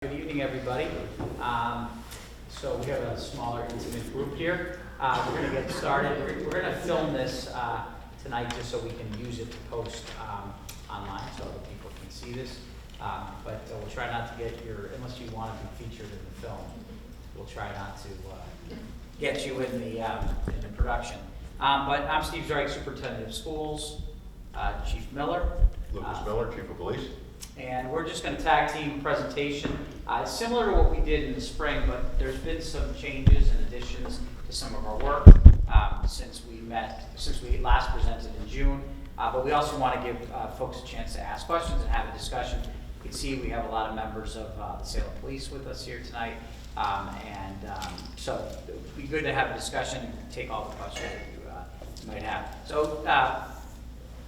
Good evening, everybody. So we have a smaller, intimate group here. We're going to get started. We're going to film this tonight just so we can use it to post online so other people can see this. But we'll try not to get unless you want to be featured in the film, we'll try not to get you in the production. But I'm Steve Zrike, Superintendent of Schools. Chief Miller. Lucas Miller, Chief of Police. And we're just going to tag team presentation. It's similar to what we did in the spring, but there's been some changes and additions to some of our work since we last presented in June. But we also want to give folks a chance to ask questions and have a discussion. You can see we have a lot of members of the Salem Police with us here tonight. So it would be good to have a discussion and take all the questions that you might have. So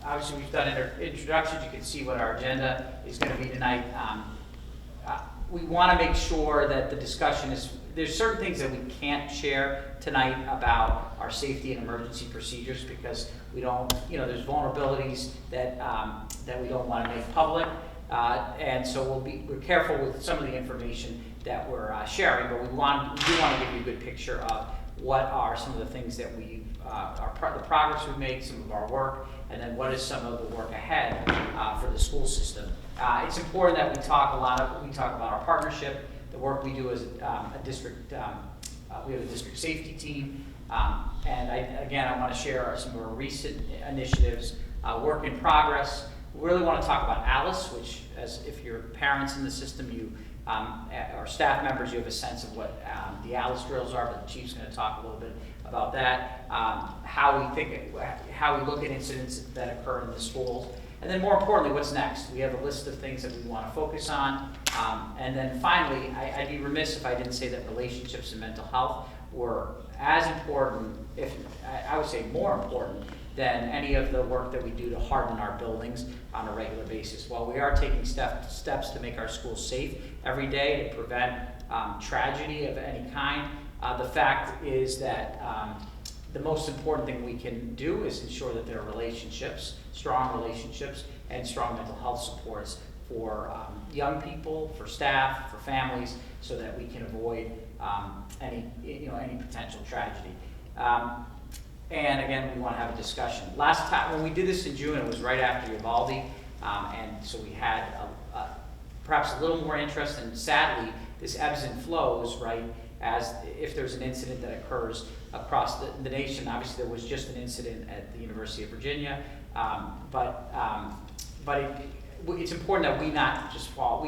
obviously, we've done introductions. You can see what our agenda is going to be tonight. We want to make sure that the discussion is, there's certain things that we can't share tonight about our safety and emergency procedures because we don't, there's vulnerabilities that we don't want to make public. And so we're careful with some of the information that we're sharing, but we do want to give you a good picture of what are some of the things that the progress we've made, some of our work, and then what is some of the work ahead for the school system. It's important that we talk about our partnership, the work we do as a district. We have a district safety team, and I want to share some of our recent initiatives, work in progress. We really want to talk about ALICE, which, as if you're parents in the system, or staff members, you have a sense of what the ALICE drills are, but the chief's going to talk a little bit about that, how we look at incidents that occur in the schools, and then more importantly, what's next. We have a list of things that we want to focus on, and then finally, I'd be remiss if I didn't say that relationships and mental health were as important, if I would say more important, than any of the work that we do to harden our buildings on a regular basis. While we are taking steps to make our schools safe every day to prevent tragedy of any kind, the fact is that the most important thing we can do is ensure that there are relationships, strong relationships, and strong mental health supports for young people, for staff, for families, so that we can avoid any potential tragedy. And again, we want to have a discussion. Last time, when we did this in June, it was right after Uvalde, and so we had perhaps a little more interest, and sadly, this ebbs and flows, right, as if there's an incident that occurs across the nation. Obviously, there was just an incident at the University of Virginia, but it's important that we not just that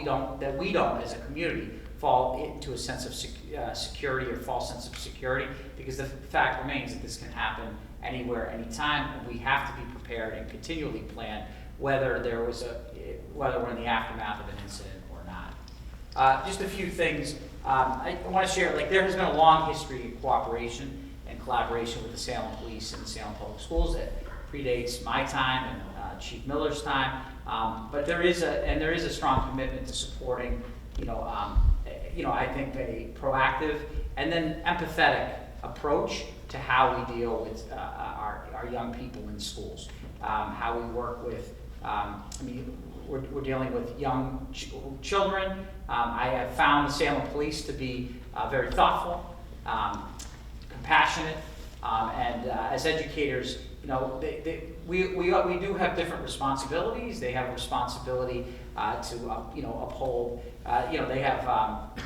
we don't, as a community, fall into a sense of security or false sense of security, because the fact remains that this can happen anywhere, anytime, and we have to be prepared and continually plan whether we're in the aftermath of an incident or not. Just a few things I want to share. There has been a long history of cooperation and collaboration with the Salem Police and the Salem Public Schools that predates my time and Chief Miller's time, but there is a strong commitment to supporting, I think a proactive and then empathetic approach to how we deal with our young people in schools. How we work with, we're dealing with young children. I have found the Salem Police to be very thoughtful, compassionate, and as educators, we do have different responsibilities. They have responsibility to uphold. They have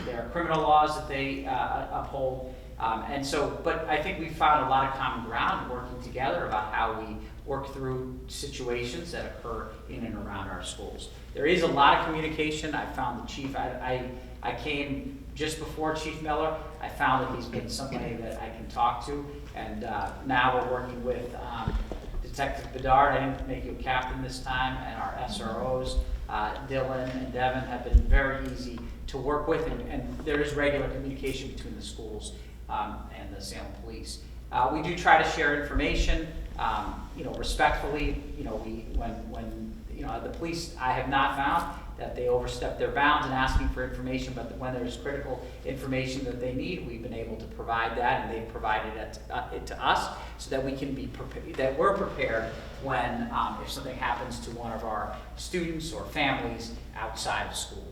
their criminal laws that they uphold, and so. But I think we found a lot of common ground working together about how we work through situations that occur in and around our schools. There is a lot of communication. I found the chief. I came just before Chief Miller. I found that he's been somebody that I can talk to, and now we're working with Detective Bedard. I didn't make you a captain this time, and our SROs, Dylan and Devin, have been very easy to work with, and there is regular communication between the schools and the Salem Police. We do try to share information, respectfully. When the police, I have not found that they overstep their bounds in asking for information, but when there's critical information that they need, we've been able to provide that, and they've provided it to us so that we can be prepared, that we're prepared when if something happens to one of our students or families outside of school.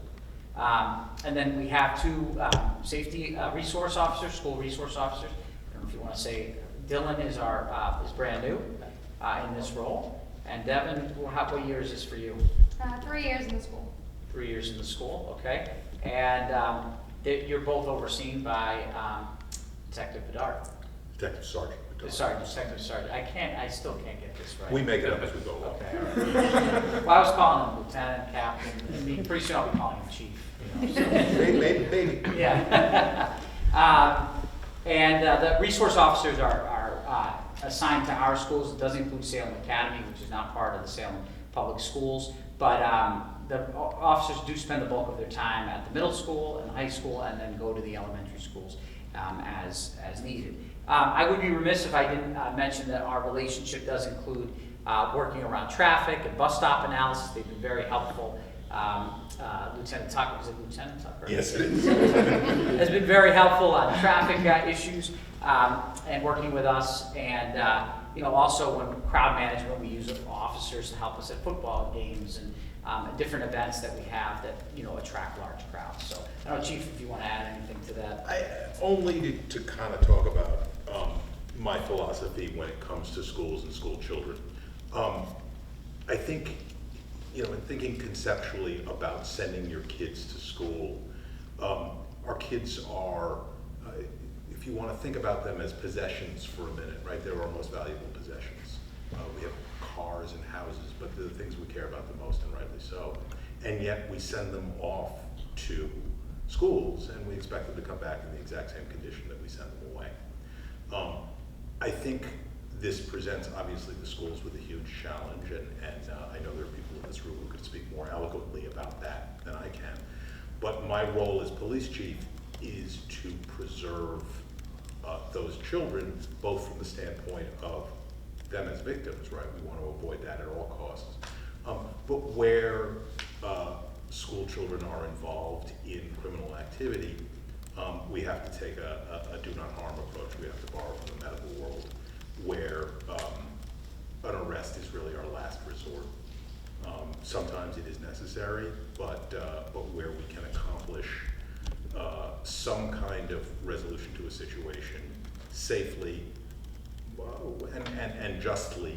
And then we have two safety resource officers, school resource officers. I don't know if you want to say, Dylan is is brand new in this role. And Devin, what year is this for you? 3 years in the school. 3 years in the school, okay. And you're both overseen by Detective Bedard. Detective Sergeant. Sorry, Detective Sergeant. I still can't get this right. We make it up as we go along. Okay. All right. Well, I was calling him lieutenant, captain, and pretty soon I'll be calling him chief. You know, so. Maybe. Yeah. And the resource officers are assigned to our schools. It does include Salem Academy, which is not part of the Salem Public Schools, but the officers do spend the bulk of their time at the middle school and high school, and then go to the elementary schools as needed. I would be remiss if I didn't mention that our relationship does include working around traffic and bus stop analysis. They've been very helpful. Lieutenant Tucker, is it Lieutenant Tucker? Yes, it is. Has been very helpful on traffic issues and working with us. And also when crowd management, we use officers to help us at football games and different events that we have that attract large crowds. So I don't know, Chief, if you want to add anything to that. Only to kind of talk about my philosophy when it comes to schools and school children. I think, in thinking conceptually about sending your kids to school, our kids are, if you want to think about them as possessions for a minute, right? They're our most valuable possessions. We have cars and houses, but they're the things we care about the most, and rightly so. And yet we send them off to schools, and we expect them to come back in the exact same condition that we sent them away. I think this presents, obviously, the schools with a huge challenge, and I know there are people in this room who could speak more eloquently about that than I can. But my role as police chief is to preserve those children, both from the standpoint of them as victims, right? We want to avoid that at all costs. But where school children are involved in criminal activity, we have to take a do not harm approach. We have to borrow from the medical world, where an arrest is really our last resort. Sometimes it is necessary, but where we can accomplish some kind of resolution to a situation safely and justly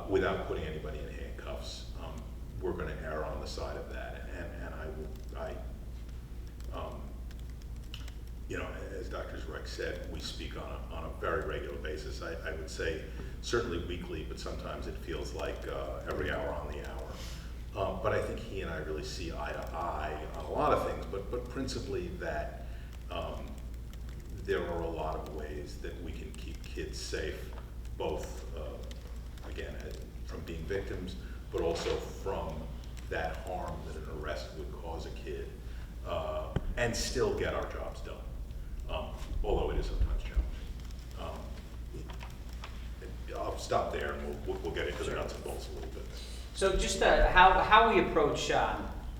without putting anybody in handcuffs, we're going to err on the side of that. As Dr. Zrike said, we speak on a very regular basis. I would say certainly weekly, but sometimes it feels like every hour on the hour. But I think he and I really see eye to eye on a lot of things, but principally that there are a lot of ways that we can keep kids safe, both, again, from being victims, but also from that harm that an arrest would cause a kid, and still get our jobs done, although it is sometimes challenging. I'll stop there, and we'll get into the nuts and bolts a little bit. So just how we approach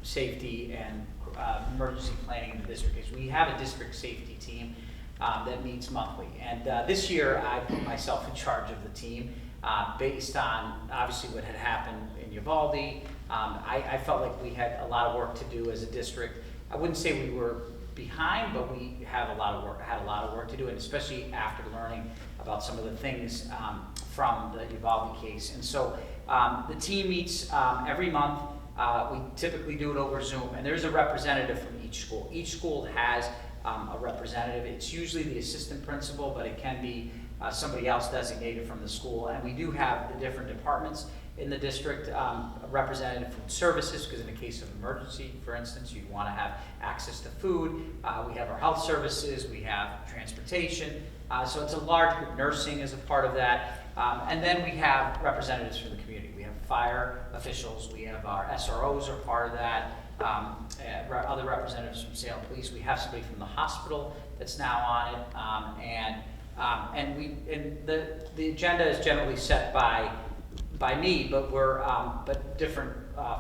safety and emergency planning in the district is we have a district safety team that meets monthly. And this year I put myself in charge of the team based on obviously what had happened in Uvalde. I felt like we had a lot of work to do as a district. I wouldn't say we were behind, but we had a lot of work to do, and especially after learning about some of the things from the Uvalde case. And so the team meets every month. We typically do it over Zoom, and there's a representative from each school. Each school has a representative. It's usually the assistant principal, but it can be somebody else designated from the school. And we do have the different departments in the district, a representative from services, because in a case of emergency, for instance, you'd want to have access to food. We have our health services, we have transportation. So it's a large group. Nursing is a part of that. And then we have representatives from the community. We have fire officials, we have our SROs are part of that, other representatives from Salem Police. We have somebody from the hospital that's now on it. And the agenda is generally set by me, but different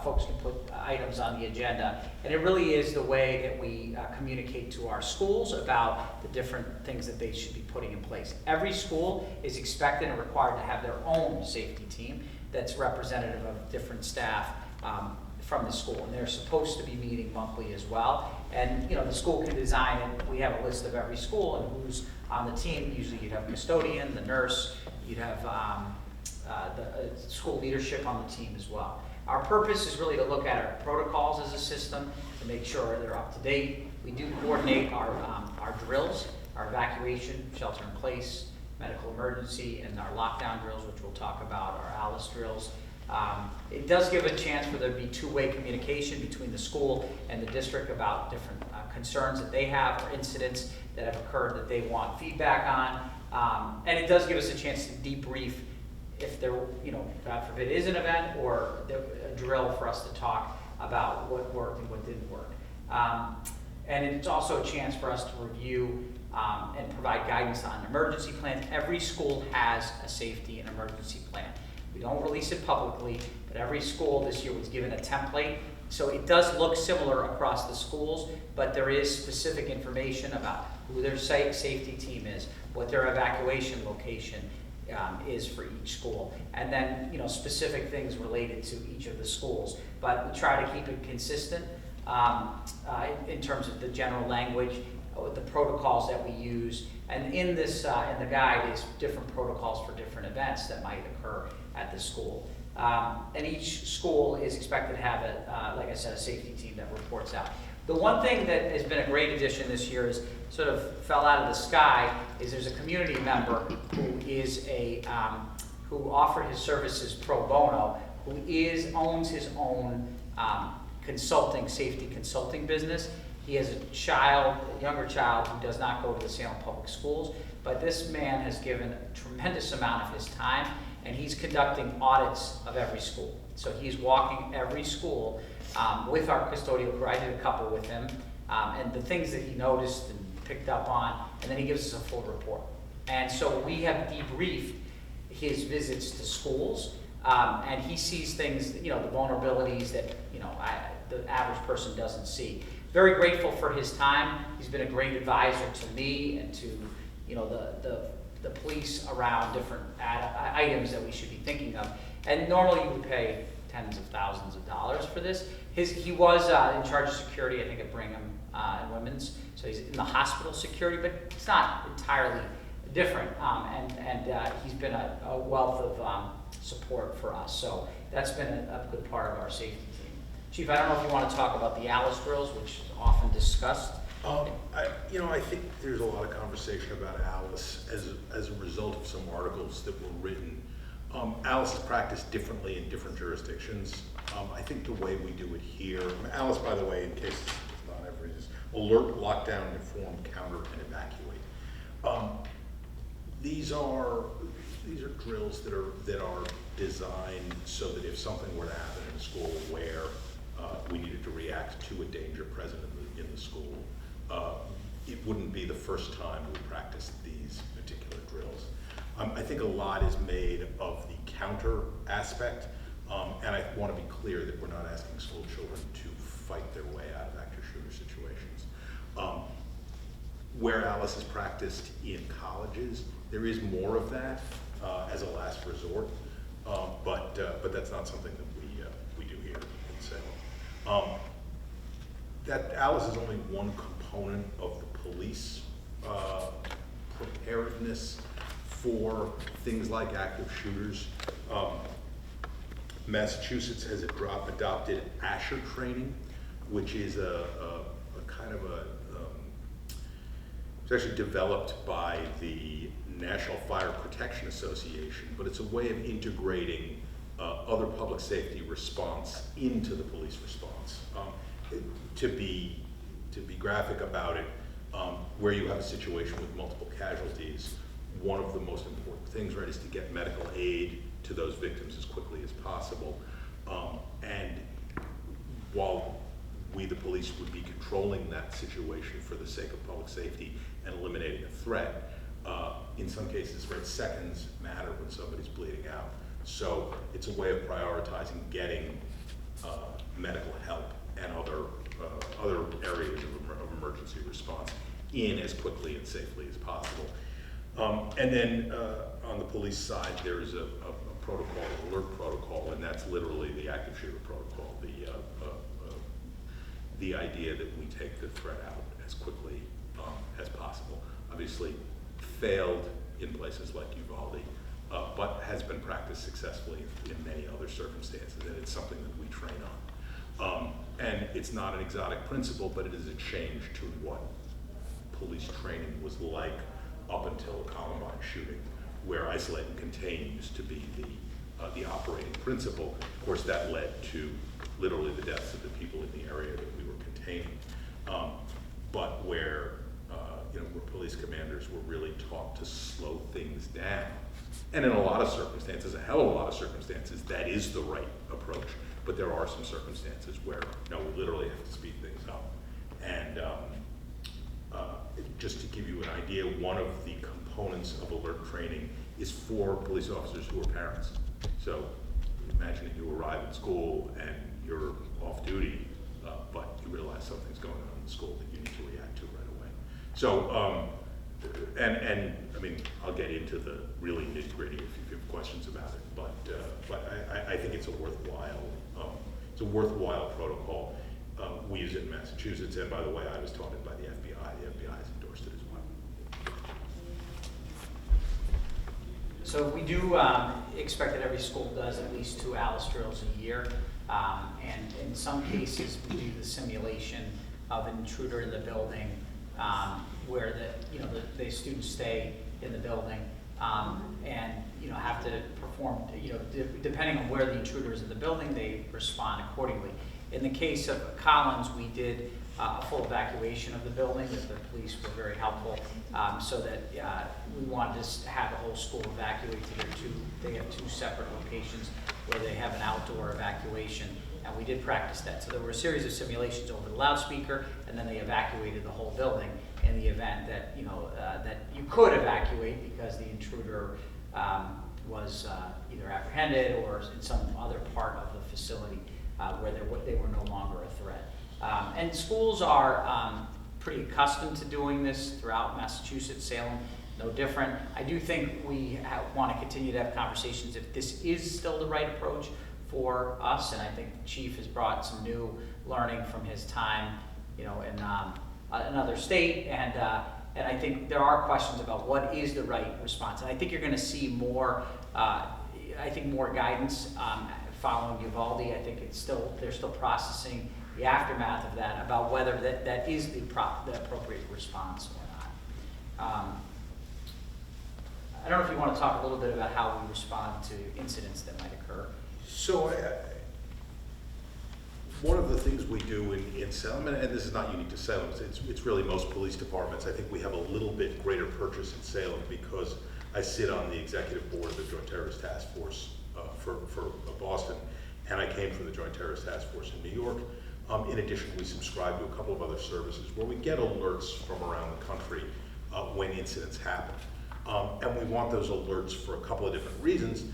folks can put items on the agenda. And it really is the way that we communicate to our schools about the different things that they should be putting in place. Every school is expected and required to have their own safety team that's representative of different staff from the school, and they're supposed to be meeting monthly as well. And the school can design it. We have a list of every school and who's on the team. Usually you'd have a custodian, the nurse, you'd have the school leadership on the team as well. Our purpose is really to look at our protocols as a system to make sure they're up to date. We do coordinate our drills, our evacuation, shelter in place, medical emergency, and our lockdown drills, which we'll talk about, our ALICE drills. It does give a chance for there to be two-way communication between the school and the district about different concerns that they have or incidents that have occurred that they want feedback on. And it does give us a chance to debrief if there, God forbid, is an event or a drill for us to talk about what worked and what didn't work. And it's also a chance for us to review and provide guidance on emergency plans. Every school has a safety and emergency plan. We don't release it publicly, but every school this year was given a template. So it does look similar across the schools, but there is specific information about who their safety team is, what their evacuation location is for each school, and then specific things related to each of the schools. But we try to keep it consistent in terms of the general language, the protocols that we use, and in this in the guide is different protocols for different events that might occur at the school. And each school is expected to have like I said, a safety team that reports out. The one thing that has been a great addition this year is sort of fell out of the sky is there's a community member who is who offered his services pro bono, who owns his own safety consulting business. He has a younger child who does not go to the Salem Public Schools, but this man has given a tremendous amount of his time, and he's conducting audits of every school. So he's walking every school with our custodial crew. I did a couple with him, and the things that he noticed and picked up on, and then he gives us a full report. And so we have debriefed his visits to schools, and he sees things, the vulnerabilities that the average person doesn't see. Very grateful for his time. He's been a great advisor to me and to the police around different items that we should be thinking of. And normally you would pay tens of thousands of dollars for this. He was in charge of security, I think, at Brigham and Women's. So he's in the hospital security, but it's not entirely different. And he's been a wealth of support for us. So that's been a good part of our safety team. Chief, I don't know if you want to talk about the ALICE drills, which is often discussed. I think there's a lot of conversation about ALICE as a result of some articles that were written. ALICE is practiced differently in different jurisdictions. I think the way we do it here, ALICE, by the way, in case it's not ever, is alert, lockdown, inform, counter, and evacuate. These are drills that are designed so that if something were to happen in a school where we needed to react to a danger present in the school, it wouldn't be the first time we practiced these particular drills. I think a lot is made of the counter aspect, and I want to be clear that we're not asking school children to fight their way out of active shooter situations. Where ALICE is practiced in colleges, there is more of that as a last resort, but that's not something that we do here in Salem. That ALICE is only one component of the police preparedness for things like active shooters. Massachusetts has adopted ASHER training, which is a kind of it's actually developed by the National Fire Protection Association, but it's a way of integrating other public safety response into the police response. To be graphic about it, where you have a situation with multiple casualties, one of the most important things, right, is to get medical aid to those victims as quickly as possible. And while we, the police, would be controlling that situation for the sake of public safety and eliminating a threat, in some cases, right, seconds matter when somebody's bleeding out. So it's a way of prioritizing getting medical help and other areas of emergency response in as quickly and safely as possible. And then on the police side, there is a protocol, alert protocol, and that's literally the active shooter protocol, the idea that we take the threat out as quickly as possible. Obviously, failed in places like Uvalde, but has been practiced successfully in many other circumstances, and it's something that we train on. And it's not an exotic principle, but it is a change to what police training was like up until the Columbine shooting, where isolate and contain used to be the operating principle. Of course, that led to literally the deaths of the people in the area that we were containing, but where where police commanders were really taught to slow things down. And in a lot of circumstances, a hell of a lot of circumstances, that is the right approach. But there are some circumstances where, no, we literally have to speed things up. And just to give you an idea, one of the components of alert training is for police officers who are parents. So imagine that you arrive at school and you're off duty, but you realize something's going on in the school that you need to react to right away. So, and I mean, I'll get into the really nitty-gritty if you have questions about it, but I think it's a worthwhile protocol. We use it in Massachusetts, and by the way, I was taught it by the FBI. The FBI has endorsed it as well. So we do expect that every school does at least 2 ALICE drills a year, and in some cases we do the simulation of an intruder in the building, where the students stay in the building and have to perform. Depending on where the intruder is in the building, they respond accordingly. In the case of Collins, we did a full evacuation of the building. The police were very helpful, so that we wanted to have the whole school evacuate to they have 2 separate locations where they have an outdoor evacuation, and we did practice that. So there were a series of simulations over the loudspeaker, and then they evacuated the whole building in the event that that you could evacuate because the intruder was either apprehended or in some other part of the facility where they were no longer a threat. And schools are pretty accustomed to doing this throughout Massachusetts. Salem, no different. I do think we want to continue to have conversations if this is still the right approach for us, and I think the Chief has brought some new learning from his time, in another state, and I think there are questions about what is the right response, and I think you're going to see more. More guidance following Uvalde. I think they're still processing the aftermath of that about whether that is the appropriate response or not. I don't know if you want to talk a little bit about how we respond to incidents that might occur. So one of the things we do in Salem, and this is not unique to Salem, it's really most police departments. I think we have a little bit greater purchase in Salem because I sit on the executive board of the Joint Terrorist Task Force for Boston, and I came from the Joint Terrorist Task Force in New York. In addition, we subscribe to a couple of other services where we get alerts from around the country when incidents happen. And we want those alerts for a couple of different reasons.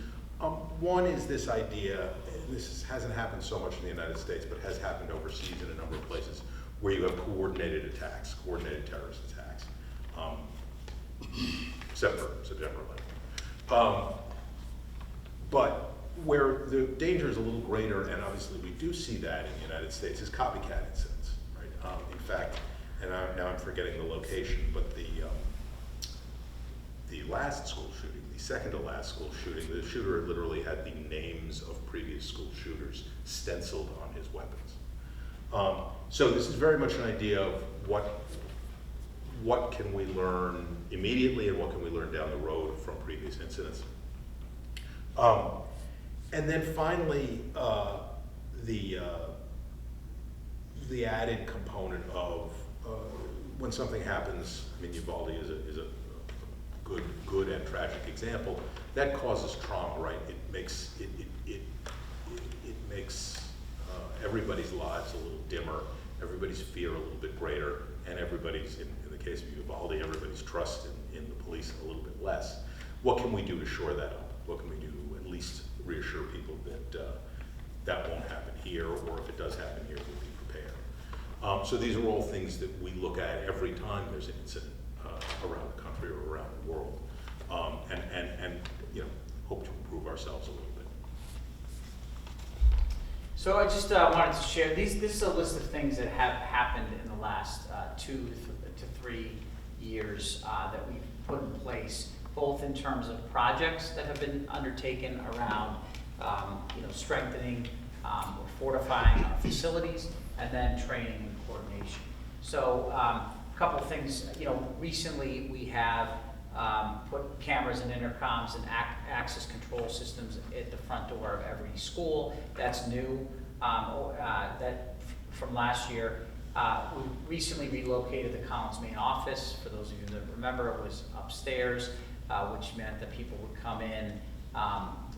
One is this idea, and this hasn't happened so much in the United States, but has happened overseas in a number of places, where you have coordinated attacks, coordinated terrorist attacks, except for September 11th. But where the danger is a little greater, and obviously we do see that in the United States, is copycat incidents, right? In fact, and now I'm forgetting the location, but the last school shooting, the second to last school shooting, the shooter literally had the names of previous school shooters stenciled on his weapons. So this is very much an idea of what can we learn immediately and what can we learn down the road from previous incidents. And then finally, the added component of when something happens. I mean, Uvalde is a good and tragic example that causes trauma, right? It makes everybody's lives a little dimmer, everybody's fear a little bit greater, and everybody's, in the case of Uvalde, everybody's trust in the police a little bit less. What can we do to shore that up? What can we do to at least reassure people that that won't happen here, or if it does happen here, we'll be prepared. So these are all things that we look at every time there's an incident around the country or around the world, and hope to improve improve ourselves a little bit. So I just wanted to share, this is a list of things that have happened in the last 2 to 3 years that we've put in place, both in terms of projects that have been undertaken around strengthening or fortifying our facilities, and then training and coordination. So a couple of things, recently we have put cameras and intercoms and access control systems at the front door of every school. That's new, that from last year. We recently relocated the Collins main office. For those of you that remember, it was upstairs, which meant that people would come in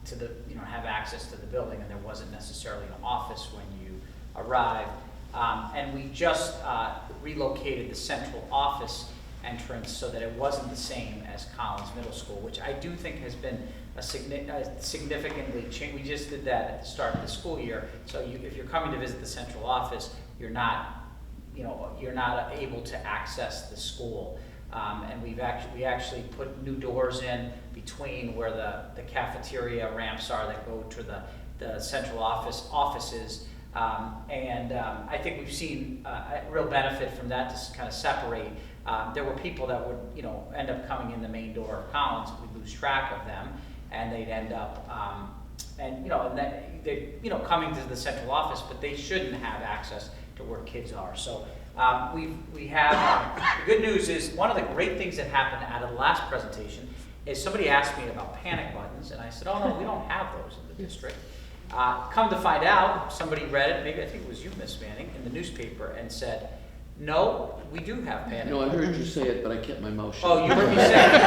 to the, have access to the building, and there wasn't necessarily an office when you arrived. And we just relocated the central office entrance so that it wasn't the same as Collins Middle School, which I do think has been significantly changed. We just did that at the start of the school year. So if you're coming to visit the central office, you're not able to access the school. And we actually put new doors in between where the cafeteria ramps are that go to the central offices. I think we've seen a real benefit from that to kind of separate. There were people that would, end up coming in the main door of Collins. We'd lose track of them, and they'd end up, coming to the central office, but they shouldn't have access to where kids are. So we have, the good news is, one of the great things that happened out of the last presentation is somebody asked me about panic buttons, and I said, oh no, we don't have those in the district. Come to find out, somebody read it, maybe I think it was you, Miss Manning, in the newspaper, and said, no, we do have panic No, I buttons. heard you say it, but I kept my mouth shut. Oh, you heard me say it.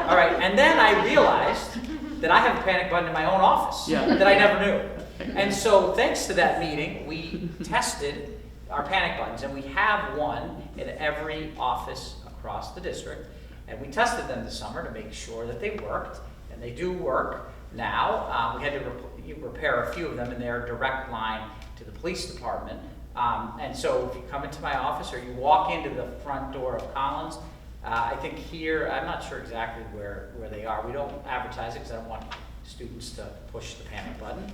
All right, and then I realized that I have a panic button in my own office that I never knew. And so thanks to that meeting, we tested our panic buttons, and we have one in every office across the district. And we tested them this summer to make sure that they worked, and they do work now. We had to repair a few of them, and they're a direct line to the police department. And so if you come into my office or you walk into the front door of Collins, I think here, I'm not sure exactly where they are. We don't advertise it because I don't want students to push the panic button.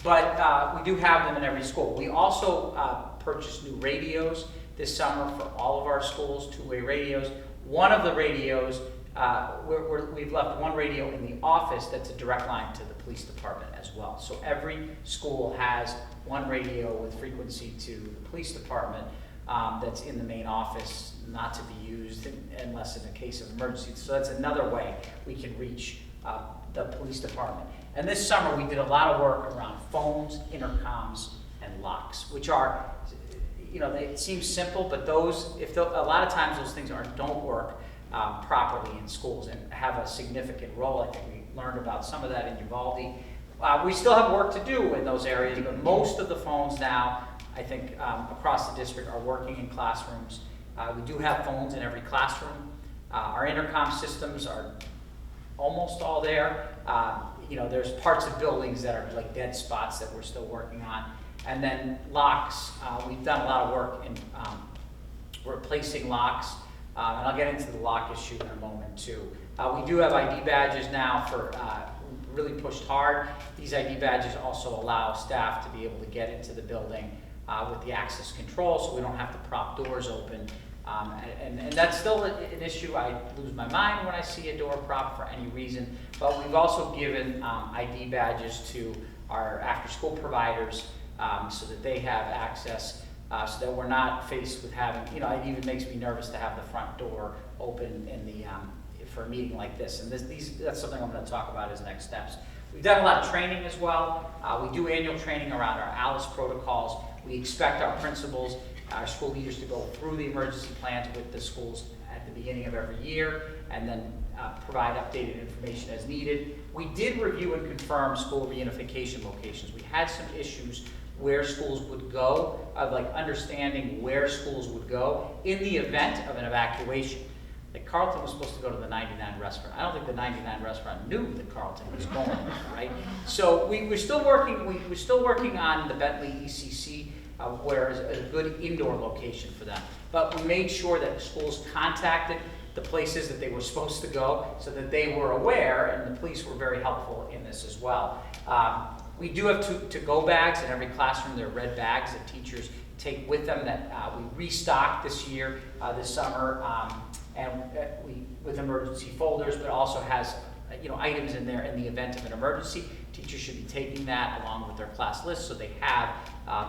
But we do have them in every school. We also purchased new radios this summer for all of our schools, two-way radios. One of the radios, we've left one radio in the office that's a direct line to the police department as well. So every school has one radio with frequency to the police department that's in the main office, not to be used unless in a case of emergency. So that's another way we can reach the police department. And this summer we did a lot of work around phones, intercoms, and locks, which are, they seem simple, but a lot of times those things don't work properly in schools and have a significant role. I think we learned about some of that in Uvalde. We still have work to do in those areas, but most of the phones now, I think, across the district are working in classrooms. We do have phones in every classroom. Our intercom systems are almost all there. There's parts of buildings that are like dead spots that we're still working on. And then locks, we've done a lot of work in replacing locks, and I'll get into the lock issue in a moment too. We do have ID badges now for really pushed hard. These ID badges also allow staff to be able to get into the building with the access control, so we don't have to prop doors open. And that's still an issue. I lose my mind when I see a door prop for any reason. But we've also given ID badges to our after-school providers so that they have access, so that we're not faced with having, it even makes me nervous to have the front door open in the for a meeting like this. And that's something I'm going to talk about as next steps. We've done a lot of training as well. We do annual training around our ALICE protocols. We expect our principals, our school leaders to go through the emergency plans with the schools at the beginning of every year and then provide updated information as needed. We did review and confirm school reunification locations. We had some issues where schools would go, like understanding where schools would go in the event of an evacuation. Like Carlton was supposed to go to the 99 restaurant. I don't think the 99 restaurant knew that Carlton was going there, right? So we're still working on the Bentley ECC, where is a good indoor location for them. But we made sure that schools contacted the places that they were supposed to go so that they were aware, and the police were very helpful in this as well. We do have to-go bags in every classroom. They're red bags that teachers take with them that we restocked this year, this summer, with emergency folders, but also has items in there in the event of an emergency. Teachers should be taking that along with their class list so they have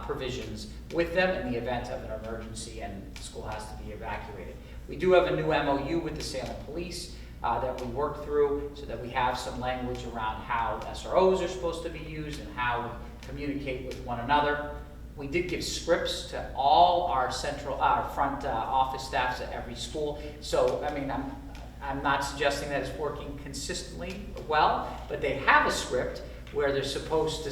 provisions with them in the event of an emergency and the school has to be evacuated. We do have a new MOU with the Salem Police that we work through so that we have some language around how SROs are supposed to be used and how we communicate with one another. We did give scripts to all our front office staffs at every school. So, I mean, I'm not suggesting that it's working consistently well, but they have a script where they're supposed to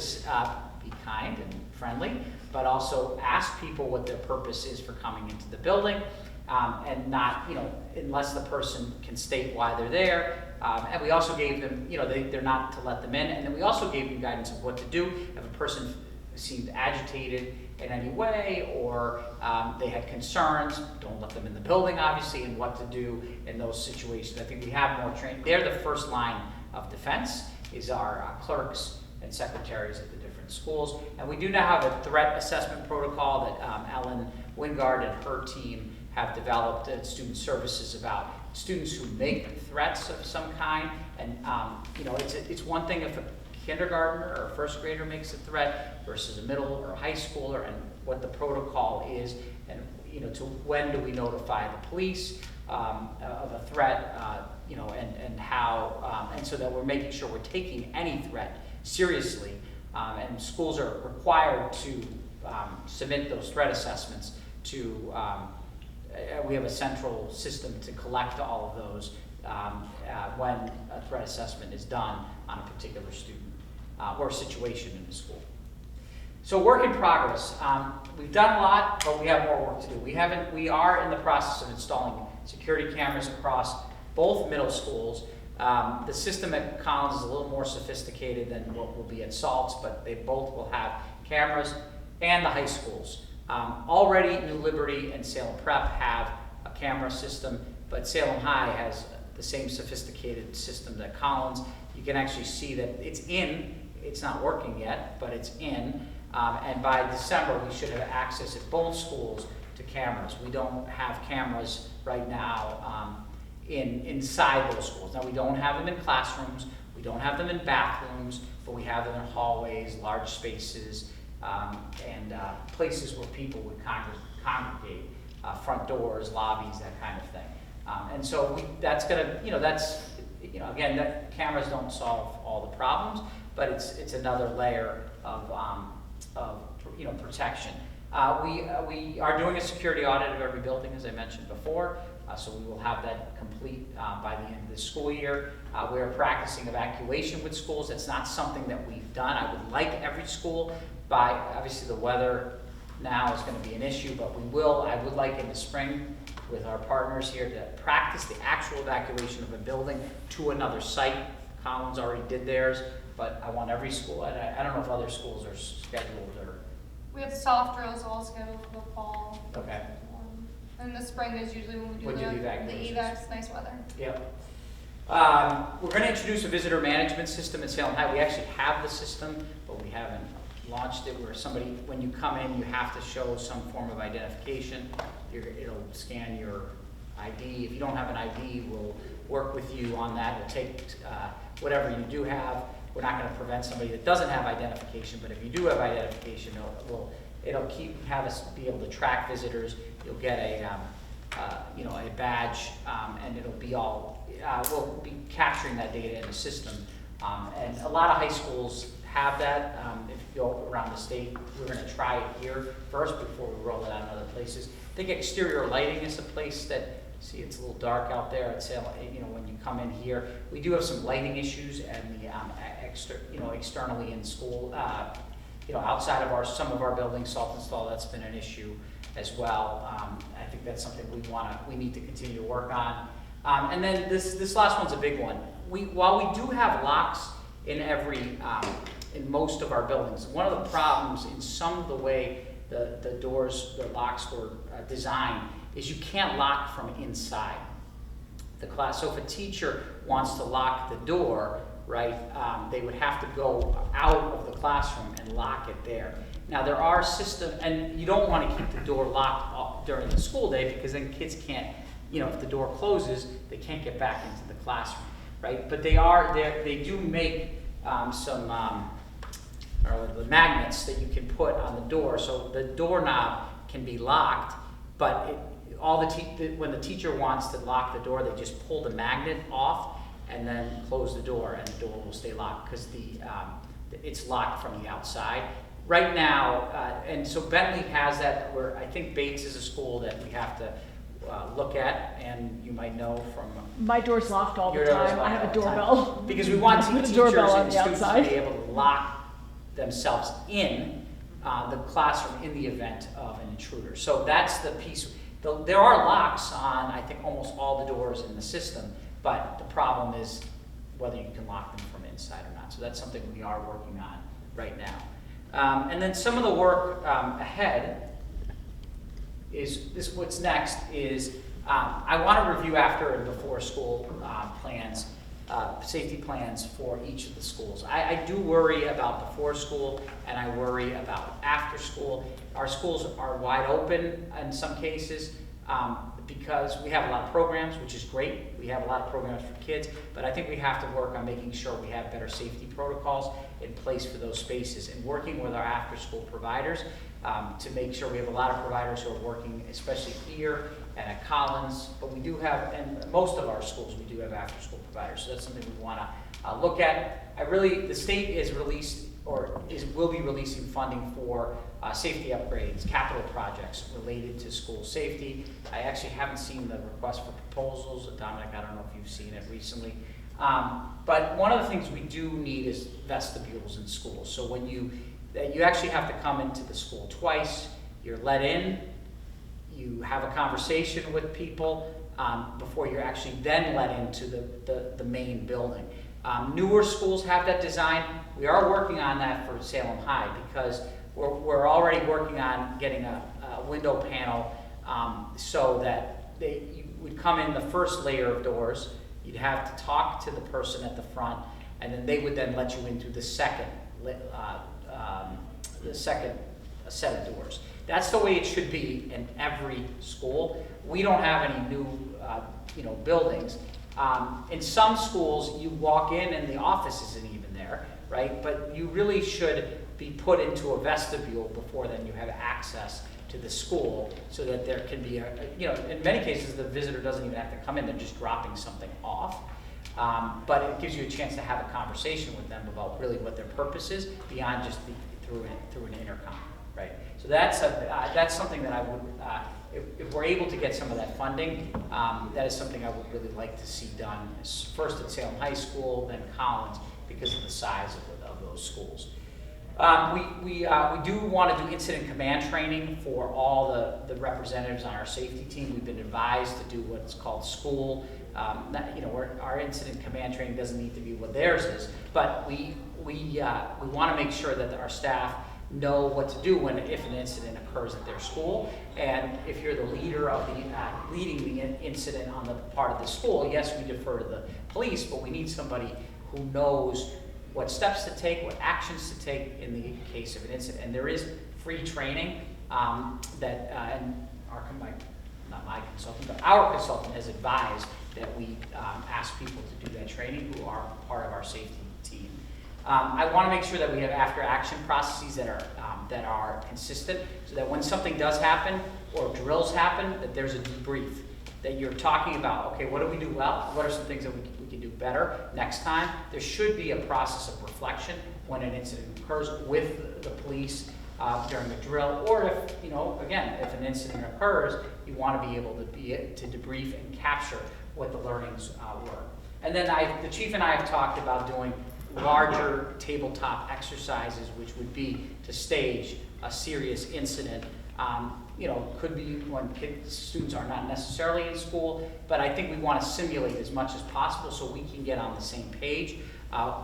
be kind and friendly, but also ask people what their purpose is for coming into the building, and not, unless the person can state why they're there. And we also gave them, they're not to let them in. And then we also gave them guidance of what to do if a person seemed agitated in any way or they had concerns. Don't let them in the building, obviously, and what to do in those situations. I think we have more training. They're the first line of defense, is our clerks and secretaries at the different schools. And we do now have a threat assessment protocol that Ellen Wingard and her team have developed at Student Services about students who make threats of some kind. And it's one thing if a kindergartner or a first grader makes a threat versus a middle or high schooler, and what the protocol is, and to when do we notify the police of a threat, and how, and so that we're making sure we're taking any threat seriously, and schools are required to submit those threat assessments to. We have a central system to collect all of those when a threat assessment is done on a particular student or situation in the school. So work in progress. We've done a lot, but we have more work to do. We are in the process of installing security cameras across both middle schools. The system at Collins is a little more sophisticated than what will be at Salts, but they both will have cameras, and the high schools. Already New Liberty and Salem Prep have a camera system, but Salem High has the same sophisticated system that Collins. You can actually see that it's in. It's not working yet, but it's in. And by December, we should have access at both schools to cameras. We don't have cameras right now inside those schools. Now, we don't have them in classrooms. We don't have them in bathrooms, but we have them in hallways, large spaces, and places where people would congregate, front doors, lobbies, that kind of thing. And so that's going to, again, that cameras don't solve all the problems, but it's another layer of protection. We are doing a security audit of every building, as I mentioned before, so we will have that complete by the end of this school year. We are practicing evacuation with schools. It's not something that we've done. I would like every school. Obviously the weather now is going to be an issue, but I would like in the spring with our partners here to practice the actual evacuation of a building to another site. Collins already did theirs, but I want every school, and I don't know if other schools are scheduled or. We have soft drills all scheduled for the fall. Okay. And the spring is usually when we do the the evacuations. evacs, nice weather. Yep. We're going to introduce a visitor management system at Salem High. We actually have the system, but we haven't launched it, where when you come in, you have to show some form of identification. It'll scan your ID. If you don't have an ID, we'll work with you on that. We'll take whatever you do have. We're not going to prevent somebody that doesn't have identification, but if you do have identification, it'll have us be able to track visitors. You'll get a badge, and it'll be all. We'll be capturing that data in the system, and a lot of high schools have that. If you go around the state, we're going to try it here first before we roll it out in other places. I think exterior lighting is a place that. See, it's a little dark out there at Salem. When you come in here, we do have some lighting issues, and externally in school, outside of some of our buildings, salt install, that's been an issue as well. I think that's something we need to continue to work on. And then this last one's a big one. While we do have locks in in most of our buildings, one of the problems in some of the way the locks were designed is you can't lock from inside. the class. So if a teacher wants to lock the door, right, they would have to go out of the classroom and lock it there. Now there are systems, and you don't want to keep the door locked during the school day because then kids can't, if the door closes, they can't get back into the classroom, right? But they do make the magnets that you can put on the door, so the doorknob can be locked, but when the teacher wants to lock the door, they just pull the magnet off and then close the door, and the door will stay locked because it's locked from the outside. Right now, and so Bentley has that, where I think Bates is a school that we have to look at, and you might know from. My door's locked all the Your door's time. I locked have all a the time. doorbell. Because we want With a teachers doorbell on and the students to outside. be able to lock themselves in the classroom in the event of an intruder. So that's the piece. There are locks on, I think, almost all the doors in the system, but the problem is whether you can lock them from inside or not. So that's something we are working on right now. And then some of the work ahead is what's next is I want to review after and before school plans, safety plans for each of the schools. I do worry about before school, and I worry about after school. Our schools are wide open in some cases because we have a lot of programs, which is great. We have a lot of programs for kids, but I think we have to work on making sure we have better safety protocols in place for those spaces, and working with our after-school providers to make sure we have a lot of providers who are working, especially here and at Collins, but we do have, and most of our schools, we do have after-school providers, so that's something we want to look at. The state is released, or will be releasing funding for safety upgrades, capital projects related to school safety. I actually haven't seen the request for proposals. Dominic, I don't know if you've seen it recently. But one of the things we do need is vestibules in schools. So when you actually have to come into the school twice, you're let in, you have a conversation with people before you're actually then let into the main building. Newer schools have that design. We are working on that for Salem High because we're already working on getting a window panel so that you would come in the first layer of doors. You'd have to talk to the person at the front, and then they would then let you into the second set of doors. That's the way it should be in every school. We don't have any new buildings. In some schools, you walk in and the office isn't even there, right? But you really should be put into a vestibule before then you have access to the school, so that there can be in many cases the visitor doesn't even have to come in, they're just dropping something off. But it gives you a chance to have a conversation with them about really what their purpose is beyond just through an intercom, right? So that's something that I would, if we're able to get some of that funding, that is something I would really like to see done, first at Salem High School, then Collins, because of the size of those schools. We do want to do incident command training for all the representatives on our safety team. We've been advised to do what's called school. Our incident command training doesn't need to be what theirs is, but we want to make sure that our staff know what to do if an incident occurs at their school. And if you're the leader of leading the incident on the part of the school, yes, we defer to the police, but we need somebody who knows what steps to take, what actions to take in the case of an incident. And there is free training and not my consultant, but our consultant has advised that we ask people to do that training who are part of our safety team. I want to make sure that we have after-action processes that are consistent, so that when something does happen or drills happen, that there's a debrief, that you're talking about, okay, what do we do well? What are some things that we can do better next time? There should be a process of reflection when an incident occurs with the police during a drill, or if, if an incident occurs, you want to be able to debrief and capture what the learnings were. And then the chief and I have talked about doing larger tabletop exercises, which would be to stage a serious incident. Could be when students are not necessarily in school, but I think we want to simulate as much as possible so we can get on the same page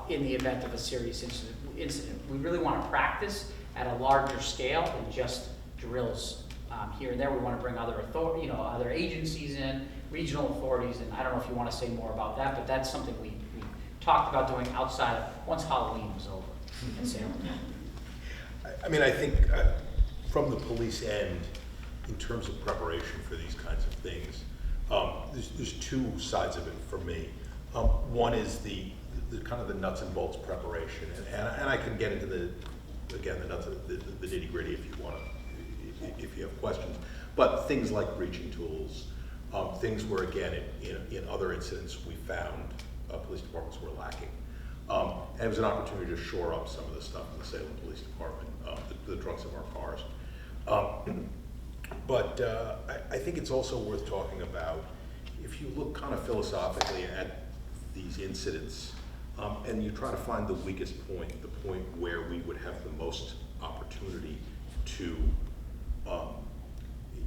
in the event of a serious incident. We really want to practice at a larger scale than just drills here and there. We want to bring other other agencies in, regional authorities, and I don't know if you want to say more about that, but that's something we talked about doing outside of, once Halloween was over in Salem. I mean, I think from the police end, in terms of preparation for these kinds of things, there's two sides of it for me. One is the kind of the nuts and bolts preparation, and I can get into the nuts of the nitty gritty if you want to, if you have questions. But things like breaching tools, things where again in other incidents we found police departments were lacking. And it was an opportunity to shore up some of the stuff in the Salem Police Department, the trunks of our cars. But I think it's also worth talking about, if you look kind of philosophically at these incidents, and you try to find the weakest point, the point where we would have the most opportunity to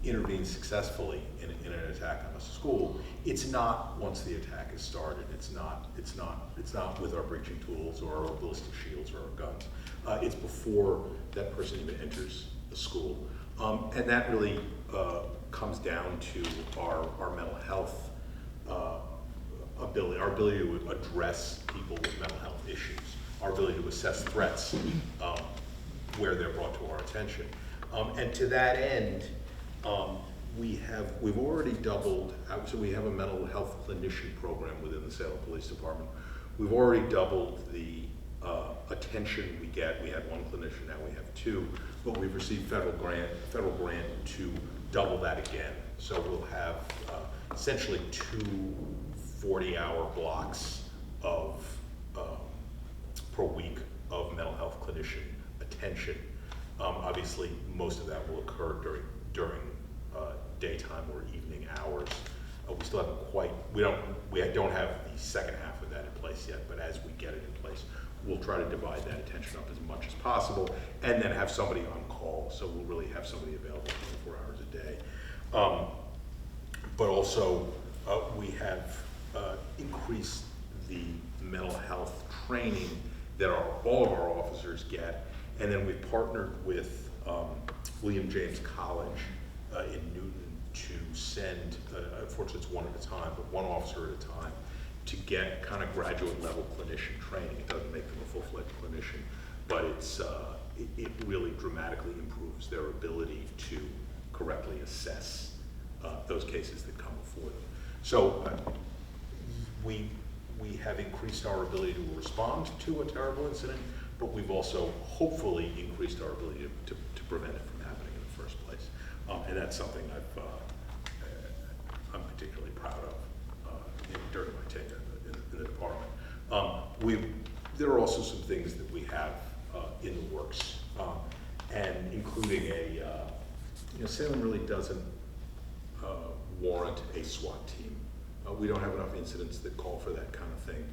intervene successfully in an attack on a school, it's not once the attack is started. It's not with our breaching tools or our ballistic shields or our guns. It's before that person even enters the school, and that really comes down to our mental health ability, our ability to address people with mental health issues, our ability to assess threats where they're brought to our attention, and to that end. We've already doubled, so we have a mental health clinician program within the Salem Police Department. We've already doubled the attention we get. We had one clinician, now we have two, but we've received federal grant to double that again. So we'll have essentially 2 40-hour blocks of per week of mental health clinician attention. Obviously, most of that will occur during daytime or evening hours. We still haven't quite, we don't have the second half of that in place yet, but as we get it in place, we'll try to divide that attention up as much as possible and then have somebody on call. So we'll really have somebody available 24 hours a day. But also, we have increased the mental health training that all of our officers get. And then we've partnered with William James College in Newton to send, unfortunately it's one at a time, but one officer at a time, to get kind of graduate level clinician training. It doesn't make them a full-fledged clinician, but it really dramatically improves their ability to correctly assess those cases that come before them. So we have increased our ability to respond to a terrible incident, but we've also hopefully increased our ability to prevent it from happening in the first place. And that's something I'm particularly proud of during my tenure in the department. There are also some things that we have in the works, and including Salem really doesn't warrant a SWAT team. We don't have enough incidents that call for that kind of thing.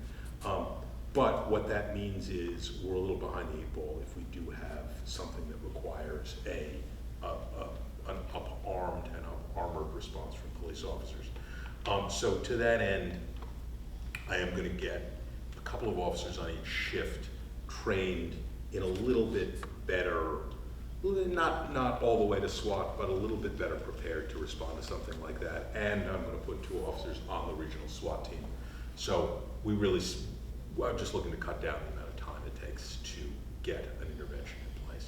But what that means is we're a little behind the 8 ball if we do have something that requires an up-armed and up-armored response from police officers. So to that end, I am going to get a couple of officers on each shift trained in a little bit better, not all the way to SWAT, but a little bit better prepared to respond to something like that. And I'm going to put 2 officers on the regional SWAT team. So I'm just looking to cut down the amount of time it takes to get an intervention in place.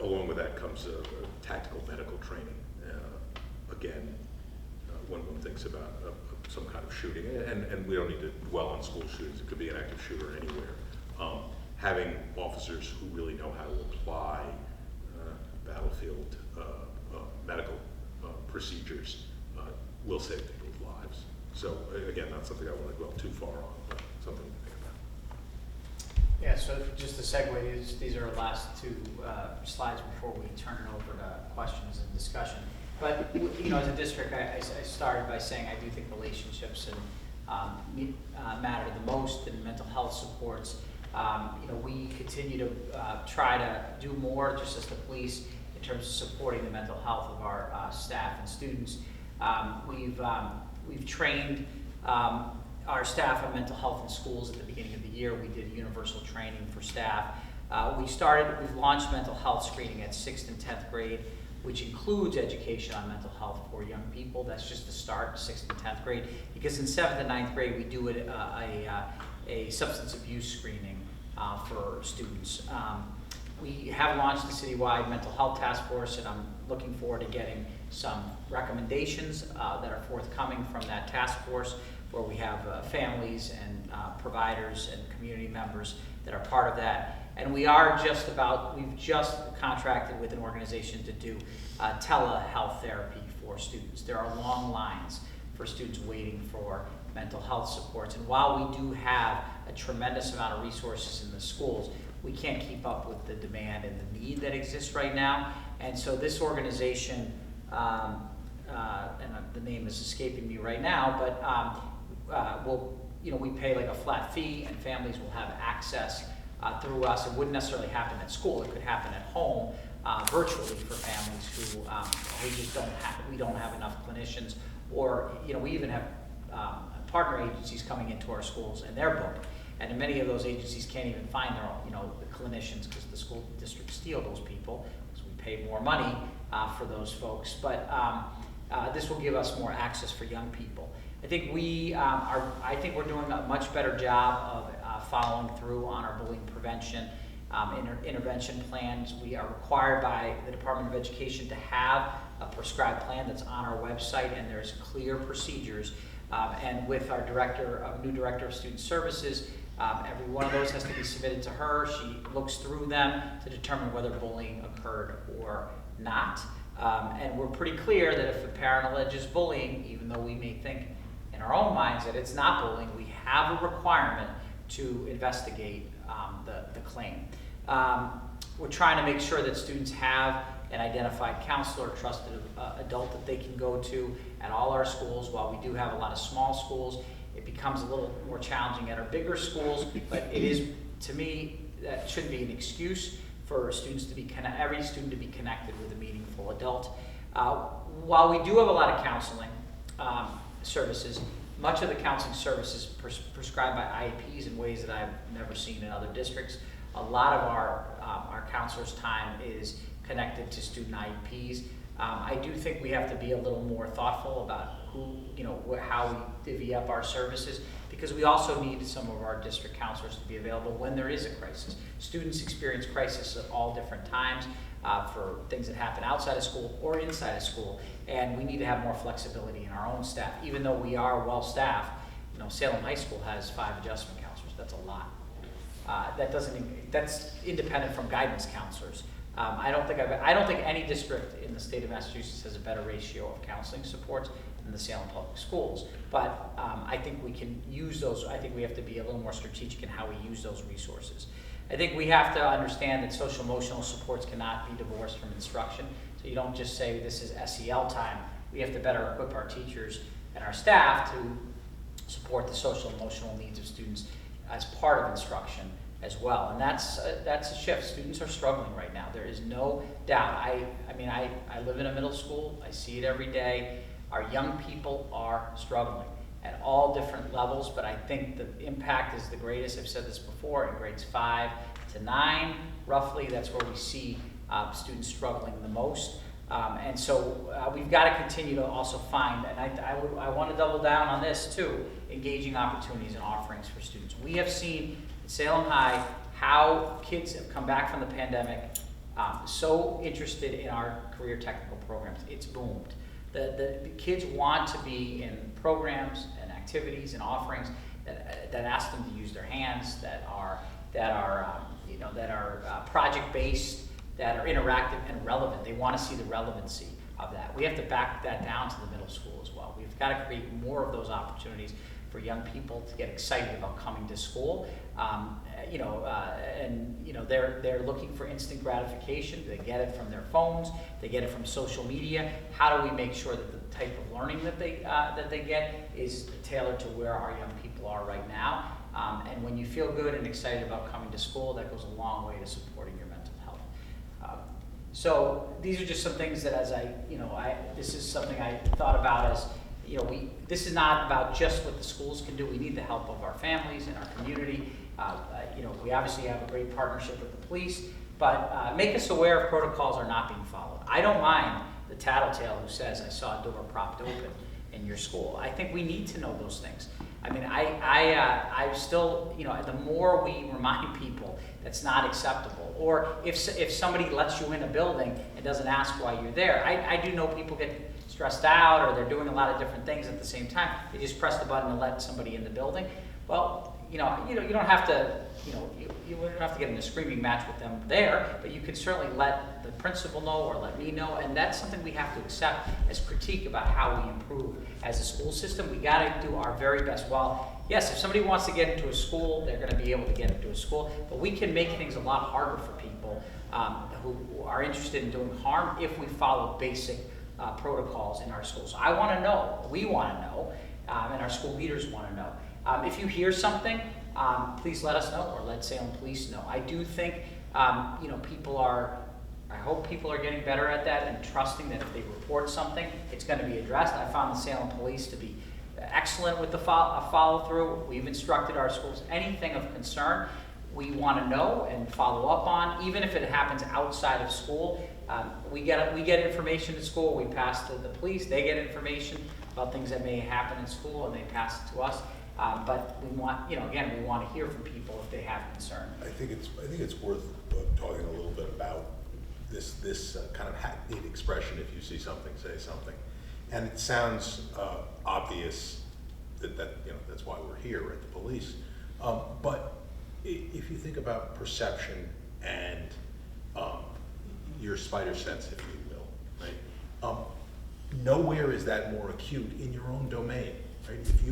Along with that comes tactical medical training. Again, when one thinks about some kind of shooting, and we don't need to dwell on school shootings, it could be an active shooter anywhere. Having officers who really know how to apply battlefield medical procedures will save people's lives. So again, not something I want to dwell too far on, but something to think about. Yeah, so just to segue, these are our last 2 slides before we turn it over to questions and discussion. But as a district, I started by saying I do think relationships matter the most in mental health supports. We continue to try to do more, just as the police, in terms of supporting the mental health of our staff and students. We've trained our staff on mental health in schools at the beginning of the year. We did universal training for staff. We've launched mental health screening at 6th and 10th grade, which includes education on mental health for young people. That's just the start, 6th and 10th grade, because in 7th and 9th grade, we do a substance abuse screening for students. We have launched the citywide mental health task force, and I'm looking forward to getting some recommendations that are forthcoming from that task force, where we have families and providers and community members that are part of that. And we've just contracted with an organization to do telehealth therapy for students. There are long lines for students waiting for mental health supports. And while we do have a tremendous amount of resources in the schools, we can't keep up with the demand and the need that exists right now. And so this organization, and the name is escaping me right now, but we pay like a flat fee, and families will have access through us. It wouldn't necessarily happen at school. It could happen at home, virtually, for families who we don't have enough clinicians, or we even have partner agencies coming into our schools and they're booked. And many of those agencies can't even find their own, the clinicians, because the school districts steal those people, because we pay more money for those folks. But this will give us more access for young people. I think we're doing a much better job of following through on our bullying prevention intervention plans. We are required by the Department of Education to have a prescribed plan that's on our website, and there's clear procedures. And with our new director of student services, every one of those has to be submitted to her. She looks through them to determine whether bullying occurred or not. And we're pretty clear that if a parent alleges bullying, even though we may think in our own minds that it's not bullying, we have a requirement to investigate the claim. We're trying to make sure that students have an identified counselor, a trusted adult that they can go to at all our schools. While we do have a lot of small schools, it becomes a little more challenging at our bigger schools, but it is, to me, that shouldn't be an excuse for students to be every student to be connected with a meaningful adult. While we do have a lot of counseling services, much of the counseling services prescribed by IEPs in ways that I've never seen in other districts. A lot of our counselors' time is connected to student IEPs. I do think we have to be a little more thoughtful about how we divvy up our services, because we also need some of our district counselors to be available when there is a crisis. Students experience crisis at all different times for things that happen outside of school or inside of school, and we need to have more flexibility in our own staff. Even though we are well-staffed, Salem High School has 5 adjustment counselors. That's a lot. That's independent from guidance counselors. I don't think any district in the state of Massachusetts has a better ratio of counseling supports than the Salem Public Schools. But I think we can use those. I think we have to be a little more strategic in how we use those resources. I think we have to understand that social emotional supports cannot be divorced from instruction. So you don't just say this is SEL time. We have to better equip our teachers and our staff to support the social emotional needs of students as part of instruction as well. And that's a shift. Students are struggling right now. There is no doubt. I live in a middle school. I see it every day. Our young people are struggling at all different levels, but I think the impact is the greatest. I've said this before, in grades 5 to 9, roughly, that's where we see students struggling the most. And so we've got to continue to also find, and I want to double down on this too, engaging opportunities and offerings for students. We have seen at Salem High how kids have come back from the pandemic so interested in our career technical programs. It's boomed. The kids want to be in programs and activities and offerings that ask them to use their hands, that are project based, that are interactive and relevant. They want to see the relevancy of that. We have to back that down to the middle school as well. We've got to create more of those opportunities for young people to get excited about coming to school. They're looking for instant gratification. They get it from their phones. They get it from social media. How do we make sure that the type of learning that they get is tailored to where our young people are right now? And when you feel good and excited about coming to school, that goes a long way to supporting your mental health. So these are just some things that, this is something I thought about as, this is not about just what the schools can do. We need the help of our families and our community We obviously have a great partnership with the police, but make us aware if protocols are not being followed. I don't mind the tattletale who says, I saw a door propped open in your school. I think we need to know those things. I mean, I still, the more we remind people that's not acceptable, or if somebody lets you in a building and doesn't ask why you're there, I do know people get stressed out, or they're doing a lot of different things at the same time. They just press the button to let somebody in the building. Well, you don't have to, you wouldn't have to get in a screaming match with them there, but you can certainly let the principal know or let me know, and that's something we have to accept as critique about how we improve as a school system. We got to do our very best. While, yes, if somebody wants to get into a school, they're going to be able to get into a school, but we can make things a lot harder for people who are interested in doing harm if we follow basic protocols in our schools. So I want to know, we want to know, and our school leaders want to know. If you hear something, please let us know, or let Salem Police know. I do think, I hope people are getting better at that and trusting that if they report something, it's going to be addressed. I found the Salem Police to be excellent with the follow-through. We've instructed our schools, anything of concern, we want to know and follow up on, even if it happens outside of school. We get information at school, we pass to the police, they get information about things that may happen in school, and they pass it to us. But we want, again, we want to hear from people if they have concern. I think it's worth talking a little bit about this kind of hackneyed expression, if you see something, say something. And it sounds obvious that that's why we're here at the police. But if you think about perception and your spider sense, if you will, right? Nowhere is that more acute in your own domain. Right? If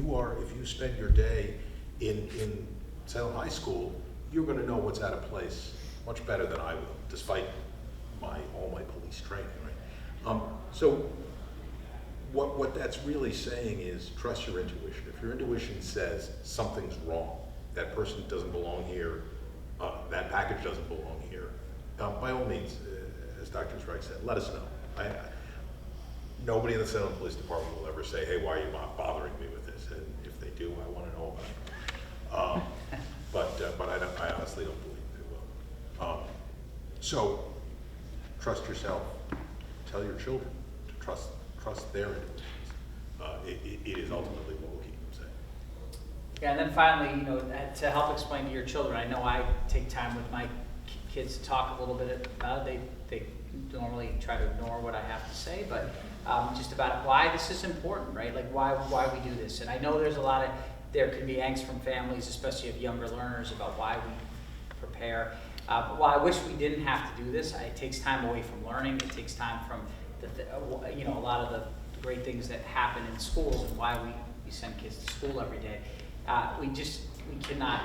you spend your day in Salem High School, you're going to know what's out of place much better than I will, despite all my police training. Right? So what that's really saying is trust your intuition. If your intuition says something's wrong, that person doesn't belong here, that package doesn't belong here, by all means, as Dr. Zrike said, let us know. Nobody in the Salem Police Department will ever say, hey, why are you not bothering me with this? And if they do, I want to know about it. But I honestly don't believe they will. So trust yourself. Tell your children to trust their intuitions. It is ultimately what will keep them safe. Yeah, and then finally, to help explain to your children, I know I take time with my kids to talk a little bit about it. They normally try to ignore what I have to say, but just about why this is important, right? Like why we do this. And I know there can be angst from families, especially of younger learners, about why we prepare. While I wish we didn't have to do this, it takes time away from learning. It takes time from a lot of the great things that happen in schools and why we send kids to school every day. We cannot